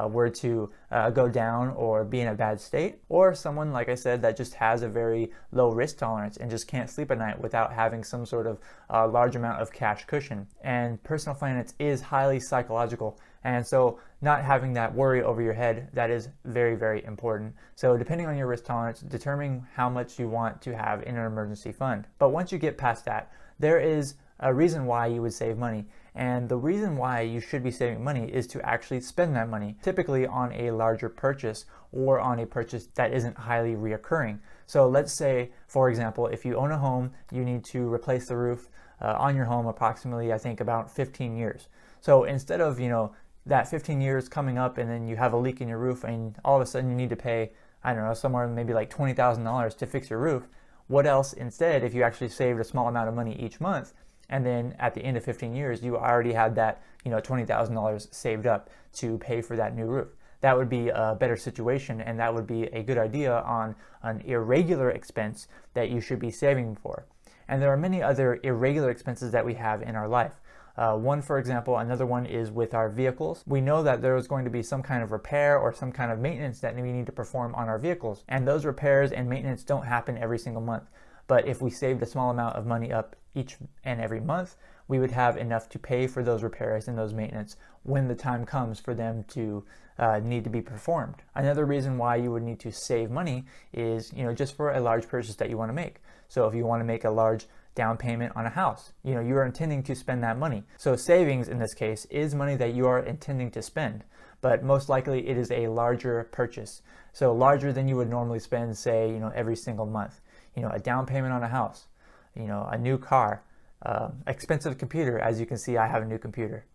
were to go down or be in a bad state, or someone, like I said, that just has a very low risk tolerance and just can't sleep at night without having some sort of large amount of cash cushion. And personal finance is highly psychological, and so not having that worry over your head, that is very, very important. So depending on your risk tolerance, determine how much you want to have in an emergency fund. But once you get past that, there is a reason why you would save money. And the reason why you should be saving money is to actually spend that money, typically on a larger purchase or on a purchase that isn't highly reoccurring. So let's say, for example, if you own a home, you need to replace the roof on your home approximately, I think, about 15 years. So instead of, that 15 years coming up and then you have a leak in your roof and all of a sudden you need to pay, I don't know, somewhere maybe like $20,000 to fix your roof, what else instead if you actually saved a small amount of money each month? And then at the end of 15 years, you already had that, $20,000 saved up to pay for that new roof. That would be a better situation, and that would be a good idea on an irregular expense that you should be saving for. And there are many other irregular expenses that we have in our life. One, for example, another one is with our vehicles. We know that there is going to be some kind of repair or some kind of maintenance that we need to perform on our vehicles. And those repairs and maintenance don't happen every single month. But if we saved a small amount of money up each and every month, we would have enough to pay for those repairs and those maintenance when the time comes for them to need to be performed. Another reason why you would need to save money is, just for a large purchase that you want to make. So if you want to make a large down payment on a house, you are intending to spend that money. So savings in this case is money that you are intending to spend, but most likely it is a larger purchase. So larger than you would normally spend, say, every single month. A down payment on a house, a new car, expensive computer. As you can see, I have a new computer.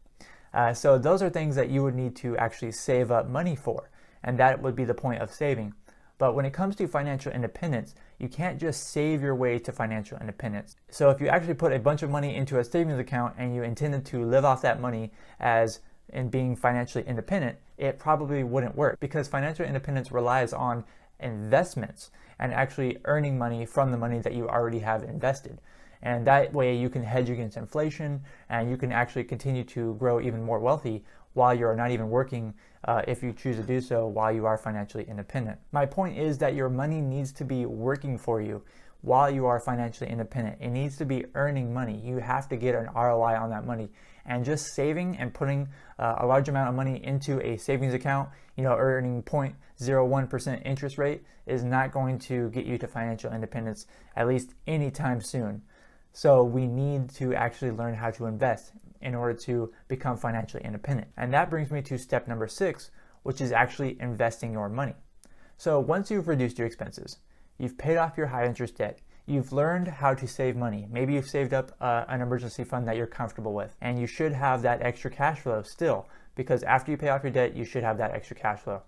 So those are things that you would need to actually save up money for, and that would be the point of saving. But when it comes to financial independence, you can't just save your way to financial independence. So if you actually put a bunch of money into a savings account and you intended to live off that money as in being financially independent, it probably wouldn't work, because financial independence relies on investments and actually earning money from the money that you already have invested. And that way you can hedge against inflation, and you can actually continue to grow even more wealthy while you're not even working, if you choose to do so while you are financially independent. My point is that your money needs to be working for you while you are financially independent. It needs to be earning money. You have to get an ROI on that money. And just saving and putting a large amount of money into a savings account, earning 0.01% interest rate, is not going to get you to financial independence, at least anytime soon. So we need to actually learn how to invest in order to become financially independent. And that brings me to step number 6, which is actually investing your money. So once you've reduced your expenses You've paid off your high interest debt. You've learned how to save money. Maybe you've saved up an emergency fund that you're comfortable with, and you should have that extra cash flow still, because after you pay off your debt, you should have that extra cash flow.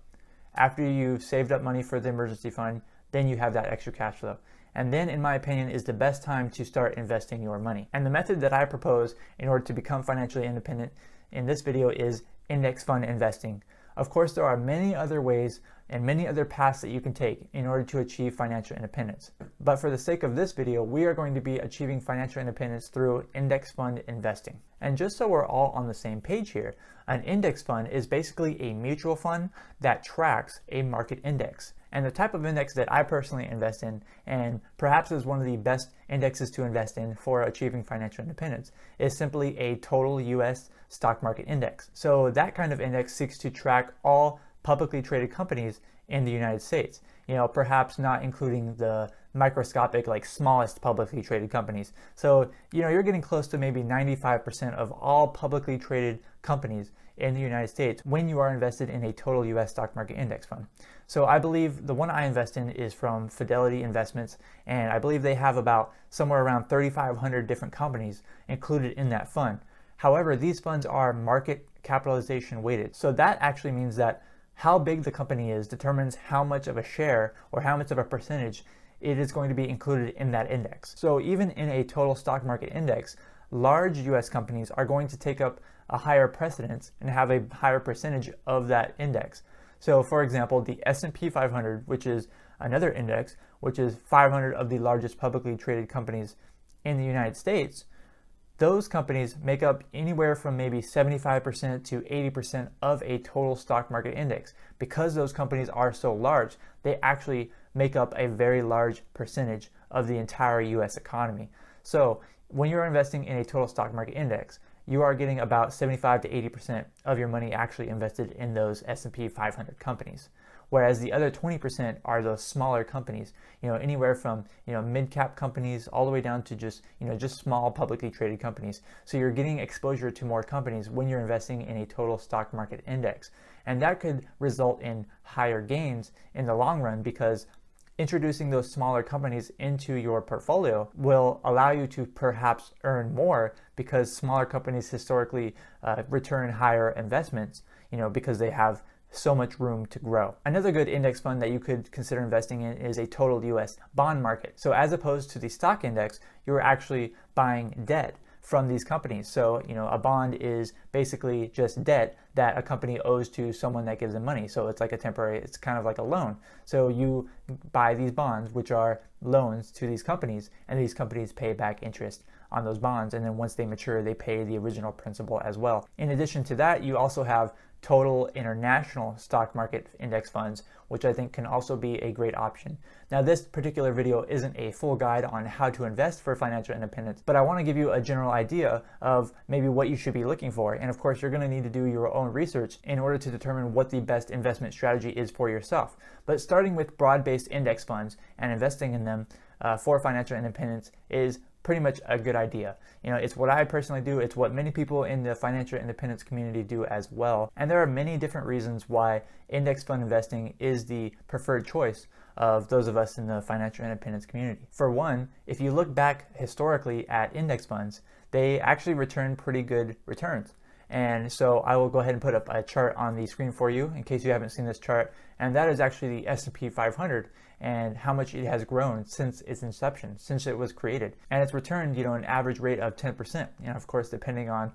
After you've saved up money for the emergency fund, then you have that extra cash flow. And then, in my opinion, is the best time to start investing your money. And the method that I propose in order to become financially independent in this video is index fund investing. Of course, there are many other ways and many other paths that you can take in order to achieve financial independence. But for the sake of this video, we are going to be achieving financial independence through index fund investing. And just so we're all on the same page here, an index fund is basically a mutual fund that tracks a market index. And the type of index that I personally invest in, and perhaps is one of the best indexes to invest in for achieving financial independence, is simply a total US stock market index. So that kind of index seeks to track all publicly traded companies in the United States. Perhaps not including the microscopic, smallest publicly traded companies. So, you're getting close to maybe 95% of all publicly traded companies in the United States when you are invested in a total US stock market index fund. So I believe the one I invest in is from Fidelity Investments, and I believe they have about somewhere around 3,500 different companies included in that fund. However, these funds are market capitalization weighted. So that actually means that how big the company is determines how much of a share or how much of a percentage it is going to be included in that index. So even in a total stock market index, large US companies are going to take up a higher precedence and have a higher percentage of that index. So for example, the S&P 500, which is another index, which is 500 of the largest publicly traded companies in the United States, those companies make up anywhere from maybe 75% to 80% of a total stock market index. Because those companies are so large, they actually make up a very large percentage of the entire US economy. So when you're investing in a total stock market index, you are getting about 75 to 80% of your money actually invested in those S&P 500 companies. Whereas the other 20% are those smaller companies, anywhere from, mid-cap companies all the way down to just small publicly traded companies. So you're getting exposure to more companies when you're investing in a total stock market index. And that could result in higher gains in the long run, because introducing those smaller companies into your portfolio will allow you to perhaps earn more, because smaller companies historically return higher investments, because they have so much room to grow. Another good index fund that you could consider investing in is a total US bond market. So as opposed to the stock index, you're actually buying debt from these companies. So, a bond is basically just debt that a company owes to someone that gives them money. So it's it's kind of like a loan. So you buy these bonds, which are loans to these companies, and these companies pay back interest on those bonds. And then once they mature, they pay the original principal as well. In addition to that, you also have total international stock market index funds, which I think can also be a great option. Now, this particular video isn't a full guide on how to invest for financial independence, but I want to give you a general idea of maybe what you should be looking for. And of course, you're going to need to do your own research in order to determine what the best investment strategy is for yourself. But starting with broad-based index funds and investing in them for financial independence is pretty much a good idea. It's what I personally do. It's what many people in the financial independence community do as well. And there are many different reasons why index fund investing is the preferred choice of those of us in the financial independence community. For one, if you look back historically at index funds, they actually return pretty good returns. And so I will go ahead and put up a chart on the screen for you in case you haven't seen this chart. And that is actually the S&P 500 and how much it has grown since its inception, since it was created. And it's returned, an average rate of 10%, of course, depending on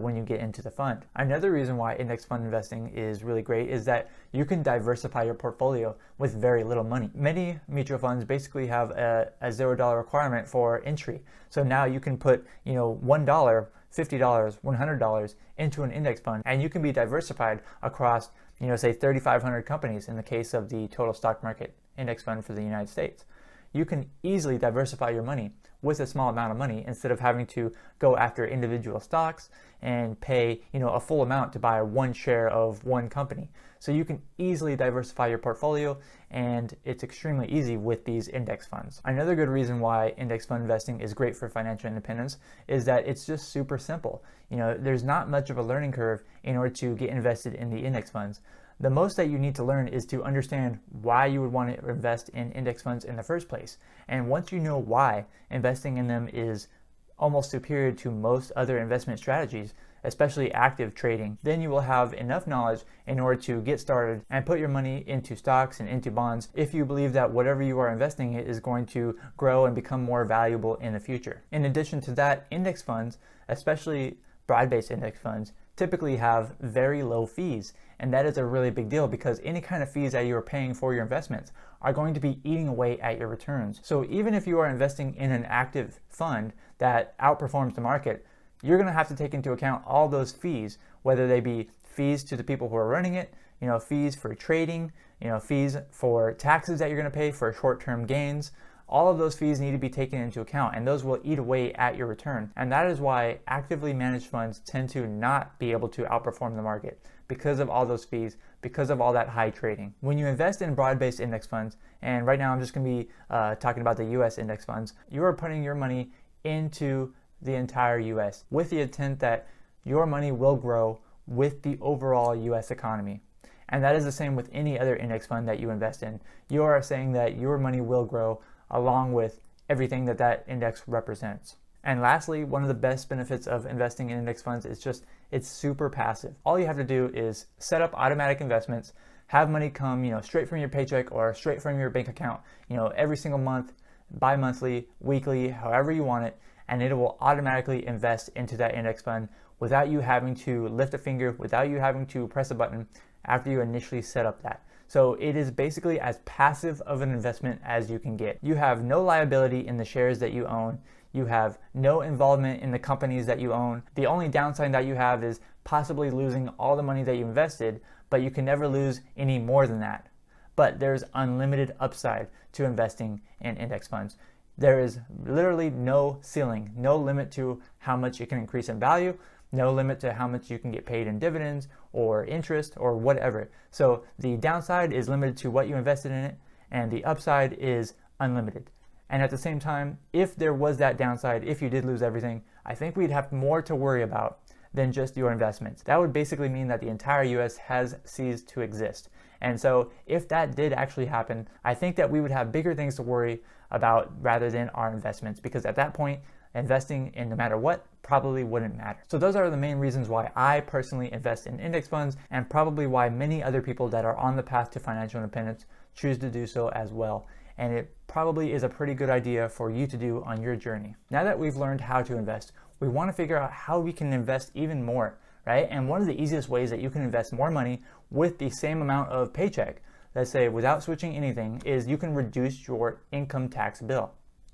when you get into the fund. Another reason why index fund investing is really great is that you can diversify your portfolio with very little money. Many mutual funds basically have a $0 requirement for entry. So now you can put, $1, $50, $100 into an index fund, and you can be diversified across, say 3,500 companies in the case of the total stock market index fund for the United States. You can easily diversify your money with a small amount of money instead of having to go after individual stocks and pay, a full amount to buy one share of one company. So you can easily diversify your portfolio, and it's extremely easy with these index funds. Another good reason why index fund investing is great for financial independence is that it's just super simple. There's not much of a learning curve in order to get invested in the index funds. The most that you need to learn is to understand why you would want to invest in index funds in the first place. And once you know why investing in them is almost superior to most other investment strategies, especially active trading, then you will have enough knowledge in order to get started and put your money into stocks and into bonds if you believe that whatever you are investing in is going to grow and become more valuable in the future. In addition to that, index funds, especially broad-based index funds, typically have very low fees. And that is a really big deal because any kind of fees that you are paying for your investments are going to be eating away at your returns. So even if you are investing in an active fund that outperforms the market, you're going to have to take into account all those fees, whether they be fees to the people who are running it, fees for trading, fees for taxes that you're going to pay for short-term gains. All of those fees need to be taken into account, and those will eat away at your return. And that is why actively managed funds tend to not be able to outperform the market because of all those fees, because of all that high trading. When you invest in broad-based index funds, and right now I'm just going to be talking about the US index funds, you are putting your money into the entire US with the intent that your money will grow with the overall US economy. And that is the same with any other index fund that you invest in. You are saying that your money will grow along with everything that that index represents. And lastly, one of the best benefits of investing in index funds is just it's super passive. All you have to do is set up automatic investments, have money come, straight from your paycheck or straight from your bank account, every single month, bi-monthly, weekly, however you want it, and it will automatically invest into that index fund without you having to lift a finger, without you having to press a button after you initially set up that. So it is basically as passive of an investment as you can get. You have no liability in the shares that you own. You have no involvement in the companies that you own. The only downside that you have is possibly losing all the money that you invested, but you can never lose any more than that. But there's unlimited upside to investing in index funds. There is literally no ceiling, no limit to how much it can increase in value, no limit to how much you can get paid in dividends or interest or whatever. So the downside is limited to what you invested in it, and the upside is unlimited. And at the same time, if there was that downside, if you did lose everything, I think we'd have more to worry about than just your investments. That would basically mean that the entire US has ceased to exist. And so if that did actually happen, I think that we would have bigger things to worry about rather than our investments, because at that point, investing in no matter what probably wouldn't matter. So those are the main reasons why I personally invest in index funds, and probably why many other people that are on the path to financial independence choose to do so as well. And it probably is a pretty good idea for you to do on your journey. Now that we've learned how to invest, we want to figure out how we can invest even more, right? And one of the easiest ways that you can invest more money with the same amount of paycheck, let's say without switching anything, is you can reduce your income tax bill.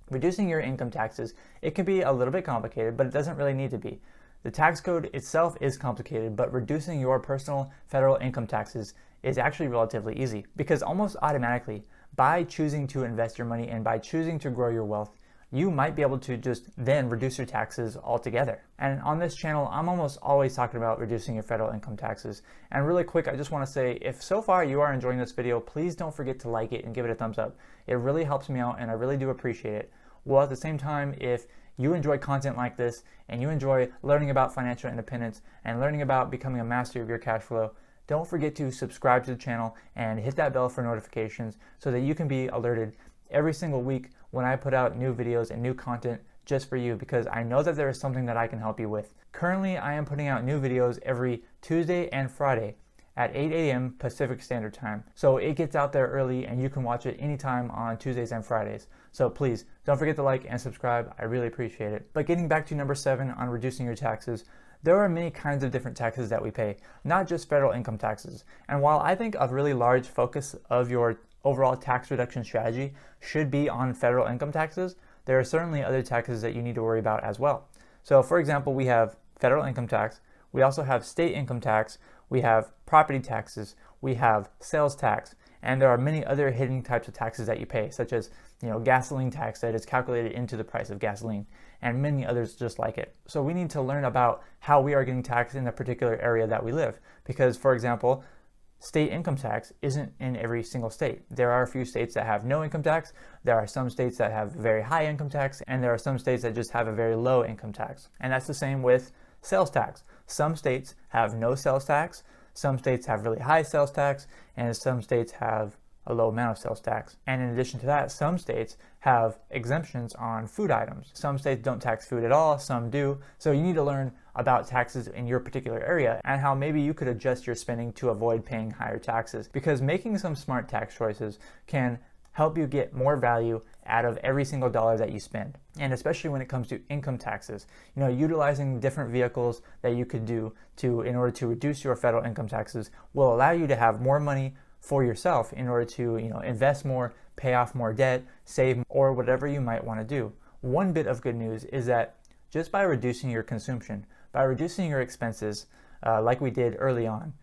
Reducing your income taxes, it can be a little bit complicated, but it doesn't really need to be. The tax code itself is complicated, but reducing your personal federal income taxes is actually relatively easy, because almost automatically, by choosing to invest your money and by choosing to grow your wealth, you might be able to just then reduce your taxes altogether. And on this channel, I'm almost always talking about reducing your federal income taxes. And really quick, I just want to say, if so far you are enjoying this video, please don't forget to like it and give it a thumbs up. It really helps me out, and I really do appreciate it. Well, at the same time, if you enjoy content like this and you enjoy learning about financial independence and learning about becoming a master of your cash flow, don't forget to subscribe to the channel and hit that bell for notifications so that you can be alerted every single week when I put out new videos and new content just for you, because I know that there is something that I can help you with. Currently, I am putting out new videos every Tuesday and Friday at 8 a.m. Pacific Standard Time. So it gets out there early and you can watch it anytime on Tuesdays and Fridays. So please don't forget to like and subscribe. I really appreciate it. But getting back to number 7 on reducing your taxes, there are many kinds of different taxes that we pay, not just federal income taxes. And while I think a really large focus of your overall tax reduction strategy should be on federal income taxes, there are certainly other taxes that you need to worry about as well. So for example, we have federal income tax, we also have state income tax, we have property taxes, we have sales tax, and there are many other hidden types of taxes that you pay, such as gasoline tax that is calculated into the price of gasoline, and many others just like it. So we need to learn about how we are getting taxed in the particular area that we live, because for example, state income tax isn't in every single state. There are a few states that have no income tax, there are some states that have very high income tax, and there are some states that just have a very low income tax. And that's the same with sales tax. Some states have no sales tax, Some states have really high sales tax, and some states have a low amount of sales tax. And in addition to that, some states have exemptions on food items. Some states don't tax food at all, some do. So you need to learn about taxes in your particular area and how maybe you could adjust your spending to avoid paying higher taxes. Because making some smart tax choices can help you get more value out of every single dollar that you spend. And especially when it comes to income taxes, utilizing different vehicles that you could do in order to reduce your federal income taxes will allow you to have more money for yourself in order to invest more, pay off more debt, save, or whatever you might want to do. One bit of good news is that just by reducing your consumption, by reducing your expenses, like we did early on,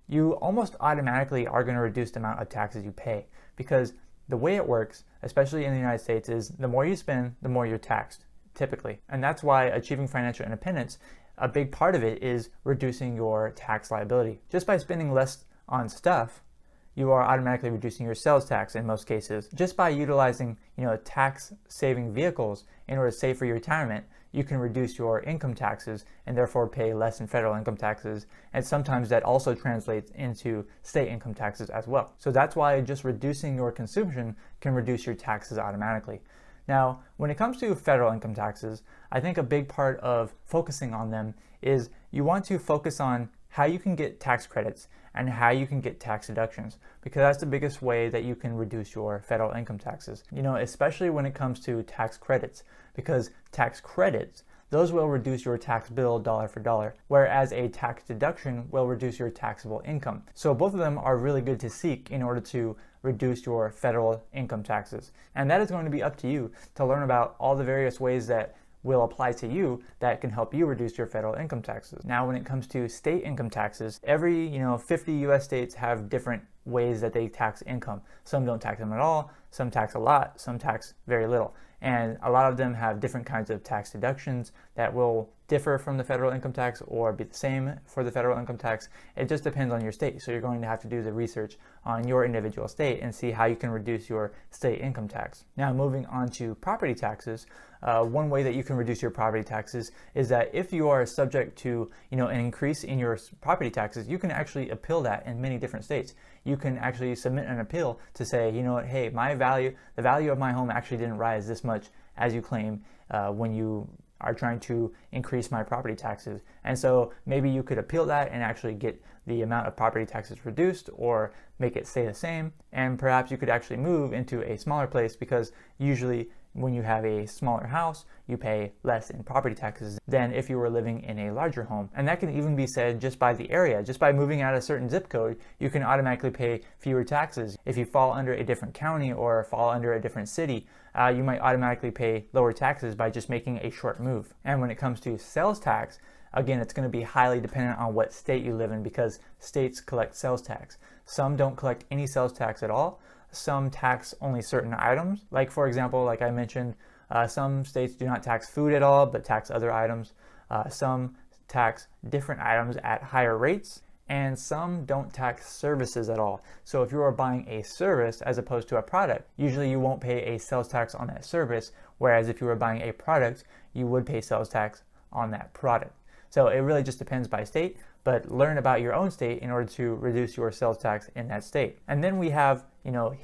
you almost automatically are going to reduce the amount of taxes you pay. Because the way it works, especially in the United States, is the more you spend, the more you're taxed, typically. And that's why achieving financial independence, a big part of it is reducing your tax liability. Just by spending less on stuff, you are automatically reducing your sales tax in most cases. Just by utilizing, tax-saving vehicles in order to save for your retirement, you can reduce your income taxes and therefore pay less in federal income taxes. And sometimes that also translates into state income taxes as well. So that's why just reducing your consumption can reduce your taxes automatically. Now, when it comes to federal income taxes, I think a big part of focusing on them is you want to focus on how you can get tax credits and how you can get tax deductions, because that's the biggest way that you can reduce your federal income taxes. Especially when it comes to tax credits, because tax credits, those will reduce your tax bill dollar for dollar, whereas a tax deduction will reduce your taxable income. So both of them are really good to seek in order to reduce your federal income taxes. And that is going to be up to you to learn about all the various ways that will apply to you that can help you reduce your federal income taxes. Now, when it comes to state income taxes, every 50 US states have different ways that they tax income. Some don't tax them at all, some tax a lot, some tax very little. And a lot of them have different kinds of tax deductions that will differ from the federal income tax or be the same for the federal income tax. It just depends on your state. So you're going to have to do the research on your individual state and see how you can reduce your state income tax. Now, moving on to property taxes, one way that you can reduce your property taxes is that if you are subject to an increase in your property taxes, you can actually appeal that in many different states. You can actually submit an appeal to say, hey, the value of my home actually didn't rise this much as you claim when you are trying to increase my property taxes. And so maybe you could appeal that and actually get the amount of property taxes reduced or make it stay the same. And perhaps you could actually move into a smaller place, because usually when you have a smaller house, you pay less in property taxes than if you were living in a larger home. And that can even be said just by the area. Just by moving out a certain zip code, you can automatically pay fewer taxes. If you fall under a different county or fall under a different city, you might automatically pay lower taxes by just making a short move. And when it comes to sales tax, again, it's going to be highly dependent on what state you live in, because states collect sales tax. Some don't collect any sales tax at all. Some tax only certain items. Like, for example, like I mentioned, some states do not tax food at all, but tax other items. Some tax different items at higher rates, and some don't tax services at all. So if you are buying a service as opposed to a product, usually you won't pay a sales tax on that service, whereas if you were buying a product, you would pay sales tax on that product. So it really just depends by state, but learn about your own state in order to reduce your sales tax in that state. And then we have,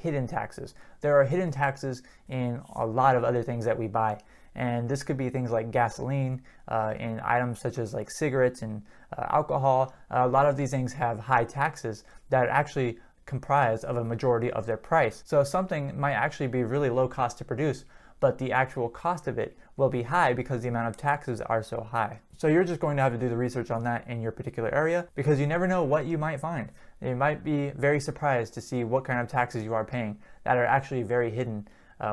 hidden taxes. There are hidden taxes in a lot of other things that we buy. And this could be things like gasoline, in items such as like cigarettes and alcohol. A lot of these things have high taxes that actually comprise of a majority of their price. So something might actually be really low cost to produce, but the actual cost of it will be high because the amount of taxes are so high. So you're just going to have to do the research on that in your particular area, because you never know what you might find. You might be very surprised to see what kind of taxes you are paying that are actually very hidden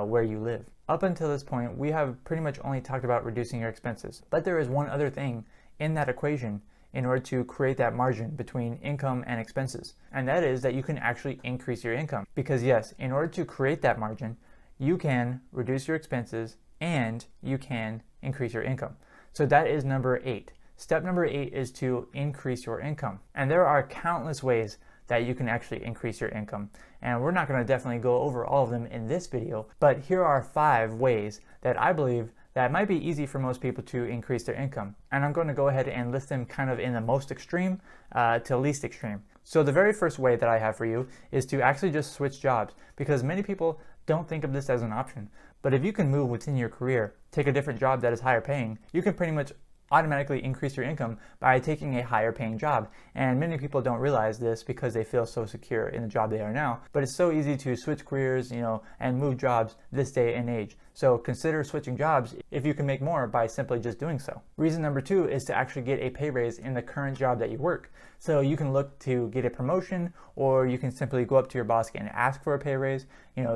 where you live. Up until this point, we have pretty much only talked about reducing your expenses, but there is one other thing in that equation in order to create that margin between income and expenses, and that is that you can actually increase your income. Because yes, in order to create that margin, you can reduce your expenses and you can increase your income. So that is number 8. Step number 8 is to increase your income. And there are countless ways that you can actually increase your income. And we're not going to definitely go over all of them in this video, but here are 5 ways that I believe that might be easy for most people to increase their income. And I'm going to go ahead and list them kind of in the most extreme to least extreme. So the very first way that I have for you is to actually just switch jobs, because many people don't think of this as an option. But if you can move within your career, take a different job that is higher paying, you can pretty much automatically increase your income by taking a higher paying job. And many people don't realize this because they feel so secure in the job they are now. But it's so easy to switch careers, and move jobs this day and age. So consider switching jobs if you can make more by simply just doing so. Reason number 2 is to actually get a pay raise in the current job that you work. So you can look to get a promotion, or you can simply go up to your boss and ask for a pay raise,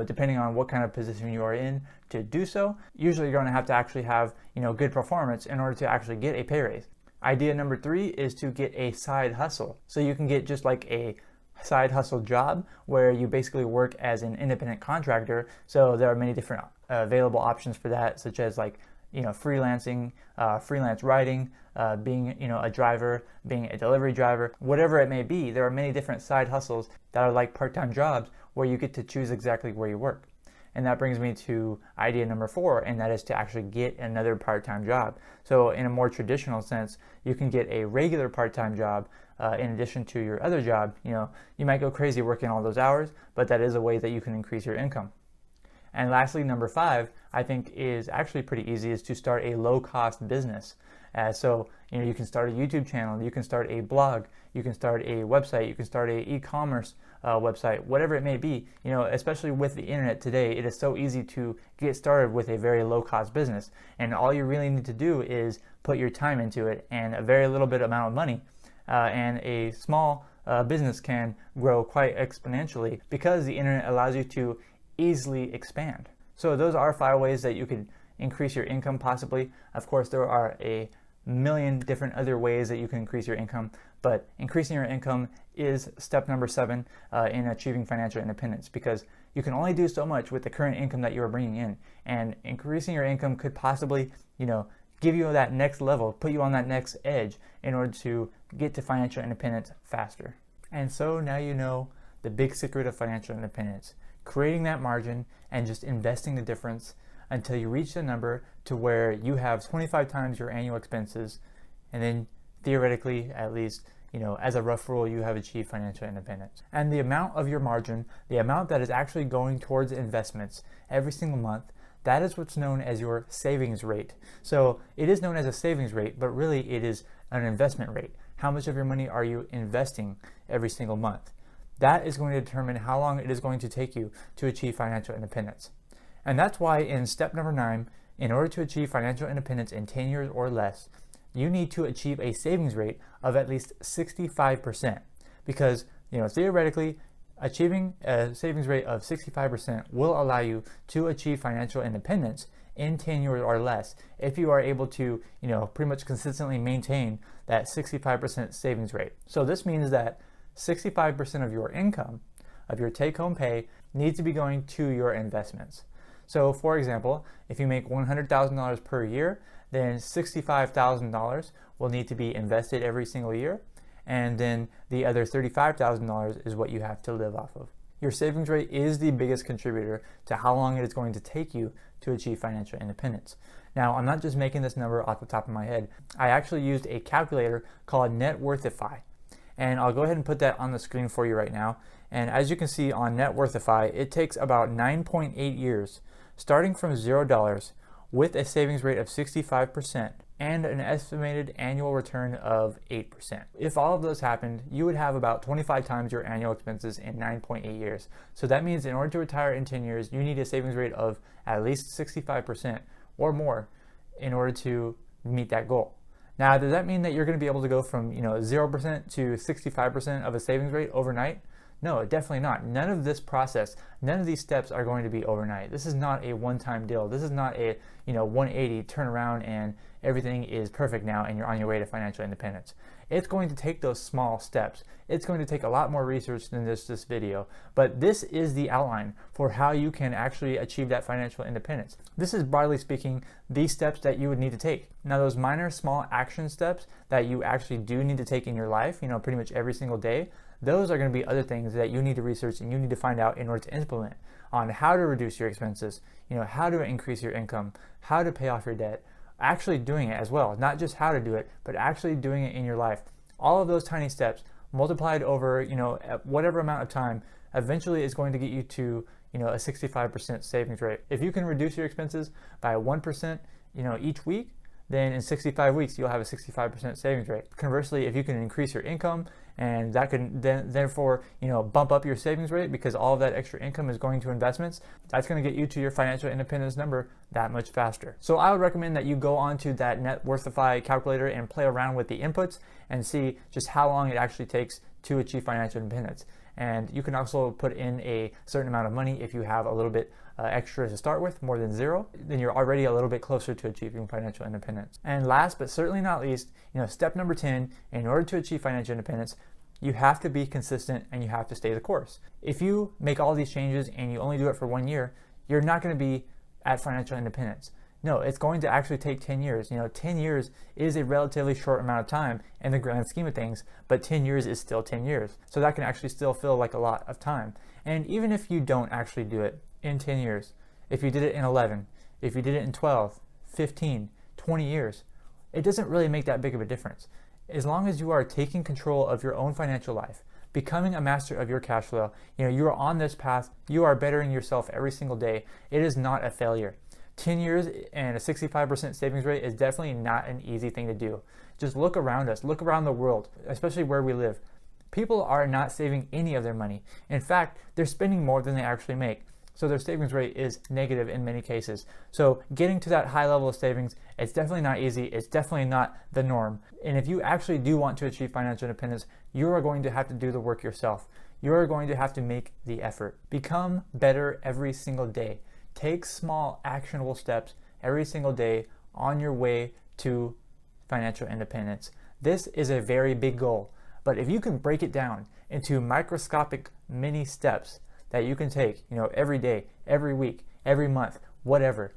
depending on what kind of position you are in to do so. Usually you're going to have to actually have, good performance in order to actually get a pay raise. Idea number 3 is to get a side hustle. So you can get just like a side hustle job where you basically work as an independent contractor. So there are many different available options for that, such as freelancing, freelance writing, being a driver, being a delivery driver, whatever it may be. There are many different side hustles that are like part-time jobs where you get to choose exactly where you work. And that brings me to idea number 4, and that is to actually get another part-time job. So in a more traditional sense, you can get a regular part-time job in addition to your other job. You might go crazy working all those hours, but that is a way that you can increase your income. And lastly, number 5, I think is actually pretty easy, is to start a low-cost business. So you can start a YouTube channel, you can start a blog, you can start a website, you can start a e-commerce website, whatever it may be. Especially with the internet today, it is so easy to get started with a very low-cost business. And all you really need to do is put your time into it and a very little bit amount of money. And a small business can grow quite exponentially because the internet allows you to easily expand. So those are 5 ways that you could increase your income possibly. Of course, there are a million different other ways that you can increase your income, but increasing your income is step number 7 in achieving financial independence, because you can only do so much with the current income that you are bringing in, and increasing your income could possibly, give you that next level, put you on that next edge in order to get to financial independence faster. And so now you know the big secret of financial independence: creating that margin and just investing the difference until you reach the number to where you have 25 times your annual expenses, and then theoretically, at least, as a rough rule, you have achieved financial independence. And the amount of your margin, the amount that is actually going towards investments every single month, that is what's known as your savings rate. So it is known as a savings rate, but really it is an investment rate. How much of your money are you investing every single month? That is going to determine how long it is going to take you to achieve financial independence. And that's why in step number 9, in order to achieve financial independence in 10 years or less, you need to achieve a savings rate of at least 65%. Because, theoretically, achieving a savings rate of 65% will allow you to achieve financial independence in 10 years or less if you are able to, pretty much consistently maintain that 65% savings rate. So this means that 65% of your income, of your take-home pay, needs to be going to your investments. So for example, if you make $100,000 per year, then $65,000 will need to be invested every single year, and then the other $35,000 is what you have to live off of. Your savings rate is the biggest contributor to how long it is going to take you to achieve financial independence. Now, I'm not just making this number off the top of my head. I actually used a calculator called Net Worthify, and I'll go ahead and put that on the screen for you right now. And as you can see on Net Worthify, it takes about 9.8 years, starting from $0 with a savings rate of 65% and an estimated annual return of 8%. If all of those happened, you would have about 25 times your annual expenses in 9.8 years. So that means in order to retire in 10 years, you need a savings rate of at least 65% or more in order to meet that goal. Now, does that mean that you're going to be able to go from 0% to 65% of a savings rate overnight? No, definitely not. None of this process, none of these steps are going to be overnight. This is not a one-time deal. This is not a 180 turn around and everything is perfect now and you're on your way to financial independence. It's going to take those small steps. It's going to take a lot more research than this video, but this is the outline for how you can actually achieve that financial independence. This is, broadly speaking, the steps that you would need to take. Now, those minor small action steps that you actually do need to take in your life, pretty much every single day, those are going to be other things that you need to research and you need to find out in order to implement. on how to reduce your expenses, how to increase your income, how to pay off your debt, actually doing it as well, not just how to do it, but actually doing it in your life. All of those tiny steps multiplied over, whatever amount of time, eventually is going to get you to, a 65% savings rate. If you can reduce your expenses by 1%, each week, then in 65 weeks, you'll have a 65% savings rate. Conversely, if you can increase your income, and that can therefore, bump up your savings rate because all of that extra income is going to investments, that's going to get you to your financial independence number that much faster. So I would recommend that you go onto that Networthify calculator and play around with the inputs and see just how long it actually takes to achieve financial independence. And you can also put in a certain amount of money if you have a little bit extra to start with, more than zero, then you're already a little bit closer to achieving financial independence. And last but certainly not least, step number 10, in order to achieve financial independence, you have to be consistent and you have to stay the course. If you make all these changes and you only do it for 1 year, you're not going to be at financial independence. No, it's going to actually take 10 years. 10 years is a relatively short amount of time in the grand scheme of things, but 10 years is still 10 years. So that can actually still feel like a lot of time. And even if you don't actually do it in 10 years, if you did it in 11, if you did it in 12, 15, 20 years, it doesn't really make that big of a difference. As long as you are taking control of your own financial life, becoming a master of your cash flow, you are on this path, you are bettering yourself every single day, it is not a failure. 10 years and a 65% savings rate is definitely not an easy thing to do. Just look around us, look around the world, especially where we live. People are not saving any of their money. In fact, they're spending more than they actually make. So their savings rate is negative in many cases. So getting to that high level of savings, it's definitely not easy. It's definitely not the norm. And if you actually do want to achieve financial independence, you are going to have to do the work yourself. You are going to have to make the effort. Become better every single day. Take small actionable steps every single day on your way to financial independence. This is a very big goal, but if you can break it down into microscopic mini steps that you can take, every day, every week, every month, whatever,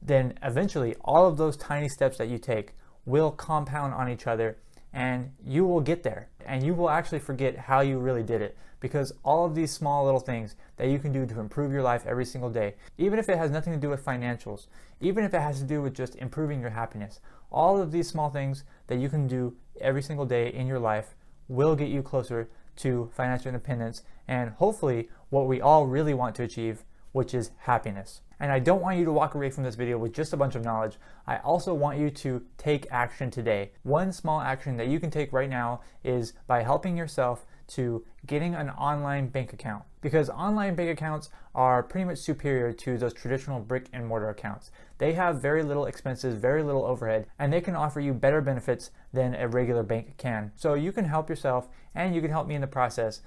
then eventually all of those tiny steps that you take will compound on each other and you will get there and you will actually forget how you really did it, because all of these small little things that you can do to improve your life every single day, even if it has nothing to do with financials, even if it has to do with just improving your happiness, all of these small things that you can do every single day in your life will get you closer to financial independence and hopefully what we all really want to achieve, which is happiness. And I don't want you to walk away from this video with just a bunch of knowledge. I also want you to take action today. One small action that you can take right now is by helping yourself to getting an online bank account, because online bank accounts are pretty much superior to those traditional brick and mortar accounts. They have very little expenses, very little overhead, and they can offer you better benefits than a regular bank can. So you can help yourself and you can help me in the process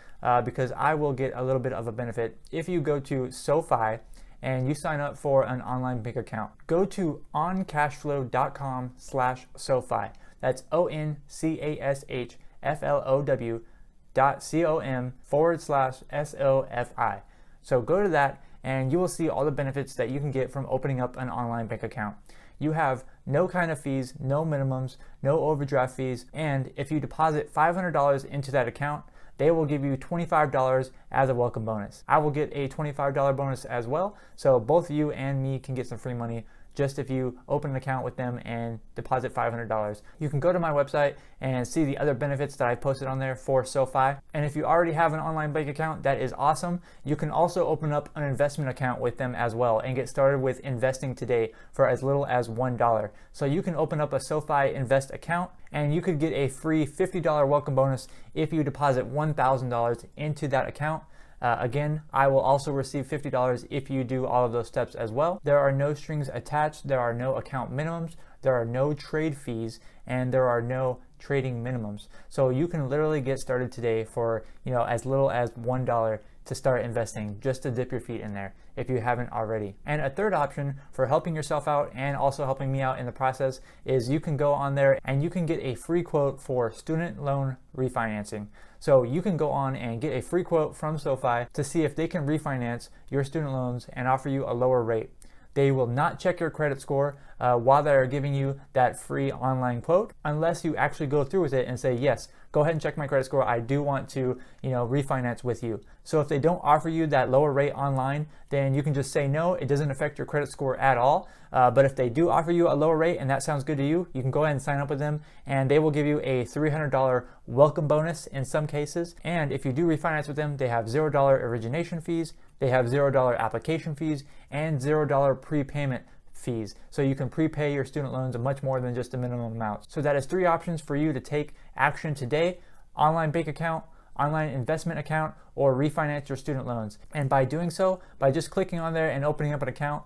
because I will get a little bit of a benefit if you go to SoFi and you sign up for an online bank account. Go to oncashflow.com/SoFi. That's oncashflow.com/SoFi. So go to that and you will see all the benefits that you can get from opening up an online bank account. You have no kind of fees, no minimums, no overdraft fees, and if you deposit $500 into that account, they will give you $25 as a welcome bonus. I will get a $25 bonus as well, so both you and me can get some free money just if you open an account with them and deposit $500. You can go to my website and see the other benefits that I posted on there for SoFi. And if you already have an online bank account, that is awesome. You can also open up an investment account with them as well and get started with investing today for as little as $1. So you can open up a SoFi Invest account and you could get a free $50 welcome bonus if you deposit $1,000 into that account. Again, I will also receive $50 if you do all of those steps as well. There are no strings attached, there are no account minimums, there are no trade fees, and there are no trading minimums. So you can literally get started today for as little as $1 to start investing, just to dip your feet in there if you haven't already. And a third option for helping yourself out and also helping me out in the process is you can go on there and you can get a free quote for student loan refinancing. So you can go on and get a free quote from SoFi to see if they can refinance your student loans and offer you a lower rate. They will not check your credit score while they're giving you that free online quote, unless you actually go through with it and say, yes, go ahead and check my credit score. I do want to, refinance with you. So if they don't offer you that lower rate online, then you can just say no. It doesn't affect your credit score at all. But if they do offer you a lower rate and that sounds good to you, you can go ahead and sign up with them, and they will give you a $300 welcome bonus in some cases. And if you do refinance with them, they have $0 origination fees, they have $0 application fees, and $0 prepayment fees. So you can prepay your student loans much more than just a minimum amount. So that is 3 options for you to take action today: online bank account, online investment account, or refinance your student loans. And by doing so, by just clicking on there and opening up an account,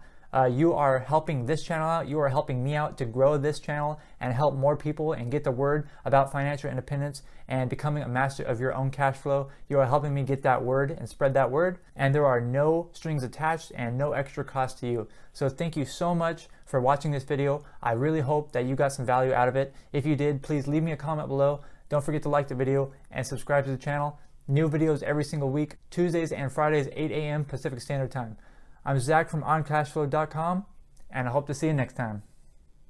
you are helping this channel out. You are helping me out to grow this channel and help more people and get the word about financial independence and becoming a master of your own cash flow. You are helping me get that word and spread that word. And there are no strings attached and no extra cost to you. So thank you so much for watching this video. I really hope that you got some value out of it. If you did, please leave me a comment below. Don't forget to like the video and subscribe to the channel. New videos every single week, Tuesdays and Fridays, 8 a.m. Pacific Standard Time. I'm Zach from OnCashFlow.com, and I hope to see you next time.